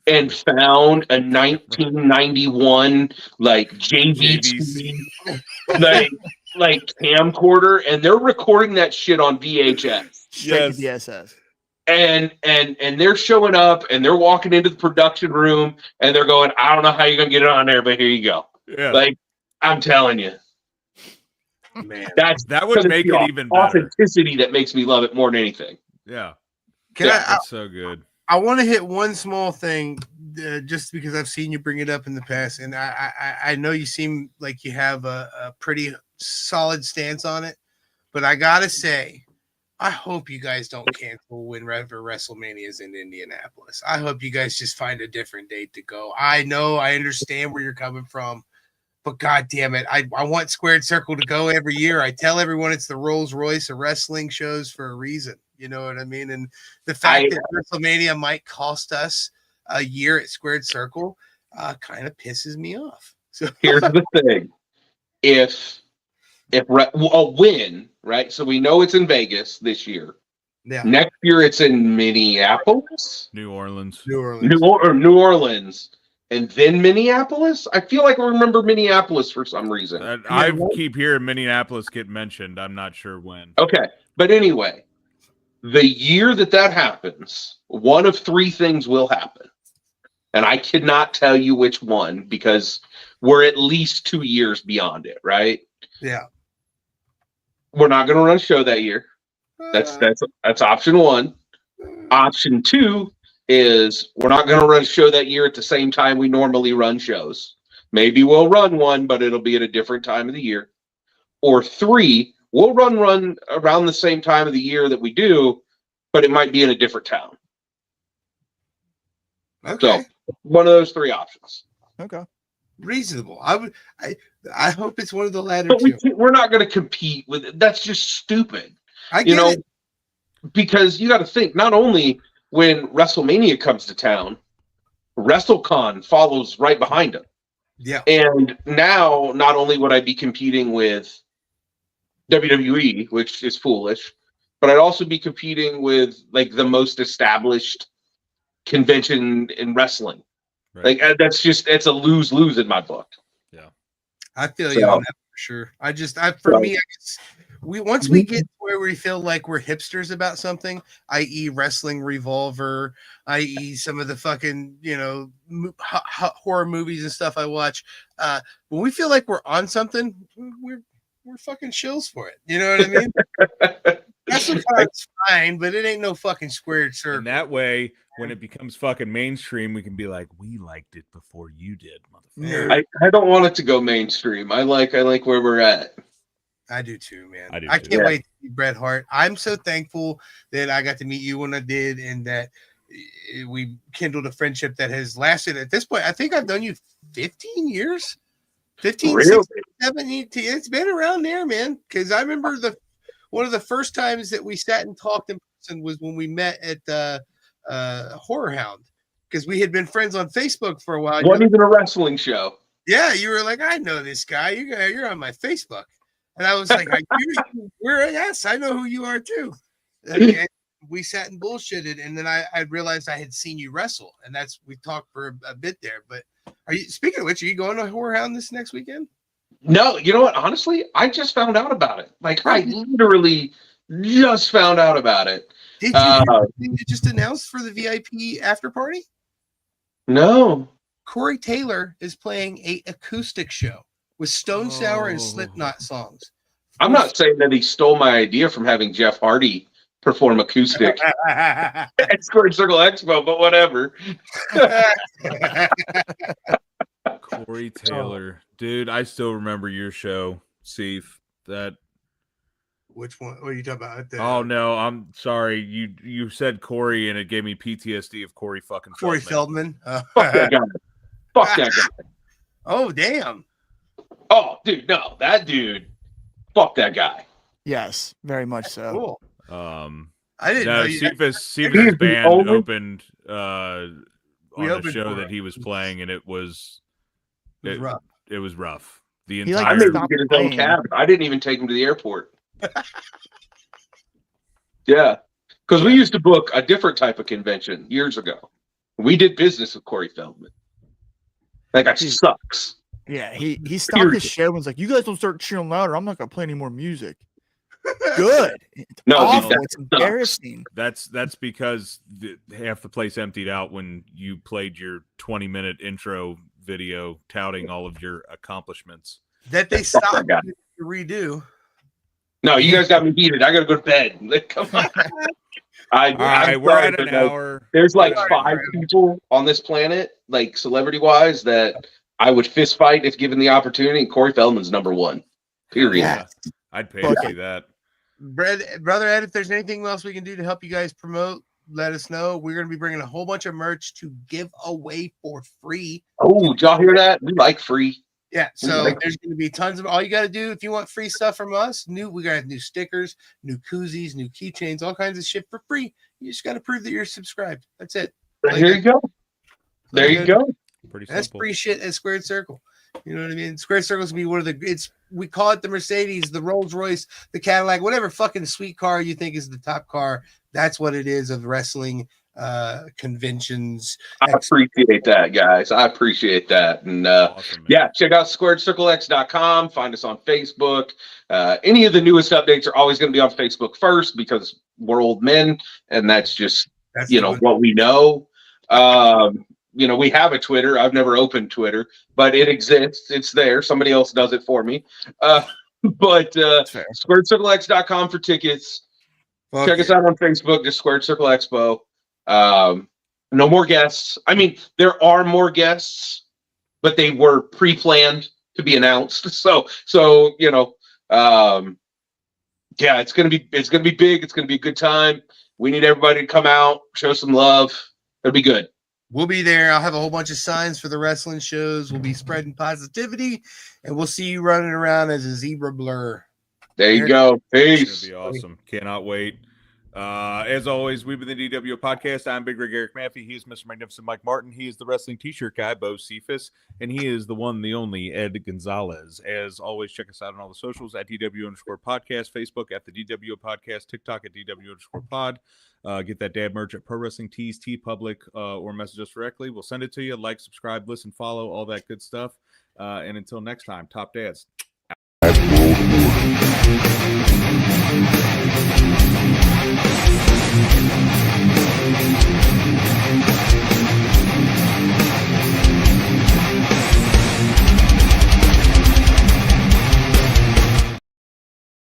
and found a 1991 like JVC like camcorder, and they're recording that shit on VHS. Straight to DSS. And they're showing up and they're walking into the production room and they're going, I don't know how you're gonna get it on there, but here you go. Yeah. Like, I'm telling you. Man, That would make it even better. Authenticity that makes me love it more than anything. Yeah. That's so good. I want to hit one small thing, just because I've seen you bring it up in the past, and I know you seem like you have a pretty solid stance on it, but I gotta say, I hope you guys don't cancel whenever WrestleMania is in Indianapolis. I hope you guys just find a different date to go. I know, I understand where you're coming from, but God damn it, I want Squared Circle to go every year. I tell everyone it's the Rolls Royce of wrestling shows for a reason. You know what I mean? And the fact that WrestleMania might cost us a year at Squared Circle kind of pisses me off. So here's the thing: if a win, right? So we know it's in Vegas this year. Yeah. Next year it's in Minneapolis, New Orleans. New Orleans. New Orleans, and then Minneapolis. I feel like I remember Minneapolis for some reason. I keep hearing Minneapolis get mentioned. I'm not sure when. Okay, but anyway, the year that happens, one of three things will happen. And I cannot tell you which one because we're at least 2 years beyond it, right? Yeah. We're not going to run a show that year. That's option one. Option two is we're not going to run a show that year at the same time we normally run shows. Maybe we'll run one, but it'll be at a different time of the year. Or three, we'll run around the same time of the year that we do, but it might be in a different town. Okay. So one of those three options. Okay. Reasonable. I hope it's one of the latter But two. we're not going to compete with it. That's just stupid. I get it. Because you got to think, not only when WrestleMania comes to town, WrestleCon follows right behind them. Yeah. And now, not only would I be competing with WWE, which is foolish, but I'd also be competing with like the most established convention in wrestling. Right. Like it's a lose-lose in my book. Yeah. I feel you on that for sure. Once we get to where we feel like we're hipsters about something, i.e. Wrestling Revolver, i.e. some of the fucking, horror movies and stuff I watch, when we feel like we're on something, we're fucking shills for it. You know what I mean? WrestleCon's fine, but it ain't no fucking Squared Circle. And that way, when it becomes fucking mainstream, we can be like, we liked it before you did, motherfucker. I don't want it to go mainstream. I like where we're at. I do too, man. I can't wait to see Bret Hart. I'm so thankful that I got to meet you when I did, and that we kindled a friendship that has lasted at this point. I think I've known you 15 years. 15, really? 16, 17. It's been around there, man. Because I remember one of the first times that we sat and talked in person was when we met at the Horror Hound, because we had been friends on Facebook for a while. Wasn't even a wrestling show. Yeah, you were like, I know this guy. You're on my Facebook. And I was like, yes, I know who you are too. And we sat and bullshitted, and then I realized I had seen you wrestle, and we talked for a bit there. But speaking of which, are you going to Horror Hound this next weekend? No, you know what? Honestly, I just found out about it. Like, I literally just found out about it. Did you just announced for the VIP after party? No. Corey Taylor is playing an acoustic show with Stone Sour and Slipknot songs. I'm not saying that he stole my idea from having Jeff Hardy perform acoustic at Squared Circle Expo, but whatever. Corey Taylor, dude, I still remember your show, Seif. That. Which one? What are you talking about? Oh no, I'm sorry. You said Corey, and it gave me PTSD of Corey fucking Corey Feldman. Feldman. Fuck that guy. Fuck that guy. Oh damn. Oh, dude, no, that dude. Fuck that guy. Yes, very much so. Cool. I didn't know you. Cephas' band opened on We the opened show for that it. he was playing, and it was rough. It was rough. The He, like, I entire made him stopped get his own playing. cab. I didn't even take him to the airport. Yeah, because we used to book a different type of convention years ago. We did business with Corey Feldman. That guy sucks. Yeah, he stopped his show and was like, "You guys don't start cheering louder. I'm not gonna play any more music." Good. It's No, awful. dude, It's embarrassing. That's because half the place emptied out when you played your 20-minute intro video touting all of your accomplishments. That they stopped to redo. No, you guys got me heated. I got to go to bed. Like, come on. All right, I'm we're sorry, at an but, like, hour. there's like All right, 5 all right. people on this planet, like celebrity-wise, that I would fist fight if given the opportunity. And Corey Feldman's number 1. Period. Yeah. I'd pay to see that. Brother Ed, if there's anything else we can do to help you guys promote, let us know. We're going to be bringing a whole bunch of merch to give away for free. Oh, did y'all hear that? We like free. Yeah, so there's going to be tons of. All you got to do if you want free stuff from us, we got new stickers, new koozies, new keychains, all kinds of shit for free. You just got to prove that you're subscribed. That's it. Here you go. There you go. Pretty That's simple. free shit at Squared Circle. You know what I mean? Squared Circle's gonna be one of the. We call it the Mercedes, the Rolls Royce, the Cadillac, whatever fucking sweet car you think is the top car. That's what it is of wrestling conventions. I appreciate that, guys. I appreciate that. And Awesome, man. yeah, check out squaredcirclex.com. Find us on Facebook. Any of the newest updates are always going to be on Facebook first because we're old men, and that's just what we know. We have a Twitter. I've never opened Twitter, but it exists. It's there. Somebody else does it for me. But squaredcirclex.com for tickets. Check us out on Facebook, just Squared Circle Expo. No more guests. I mean, there are more guests, but they were pre-planned to be announced. So yeah, it's gonna be big. It's gonna be a good time. We need everybody to come out, show some love. It'll be good. We'll be there. I'll have a whole bunch of signs for the wrestling shows. We'll be spreading positivity, and we'll see you running around as a zebra blur. There you go. Peace. It's gonna be awesome. Cannot wait. As always, we've been the DWO Podcast. I'm Big Rig Eric Maffey. He is Mr. Magnificent Mike Martin. He is the wrestling t-shirt guy, Bo Cephas. And he is the one, the only, Ed Gonzales. As always, check us out on all the socials at DW_podcast, Facebook at the DWO Podcast, TikTok at DW_pod. Get that dad merch at Pro Wrestling Tees, TeePublic, or message us directly. We'll send it to you. Like, subscribe, listen, follow, all that good stuff. And until next time, top dads.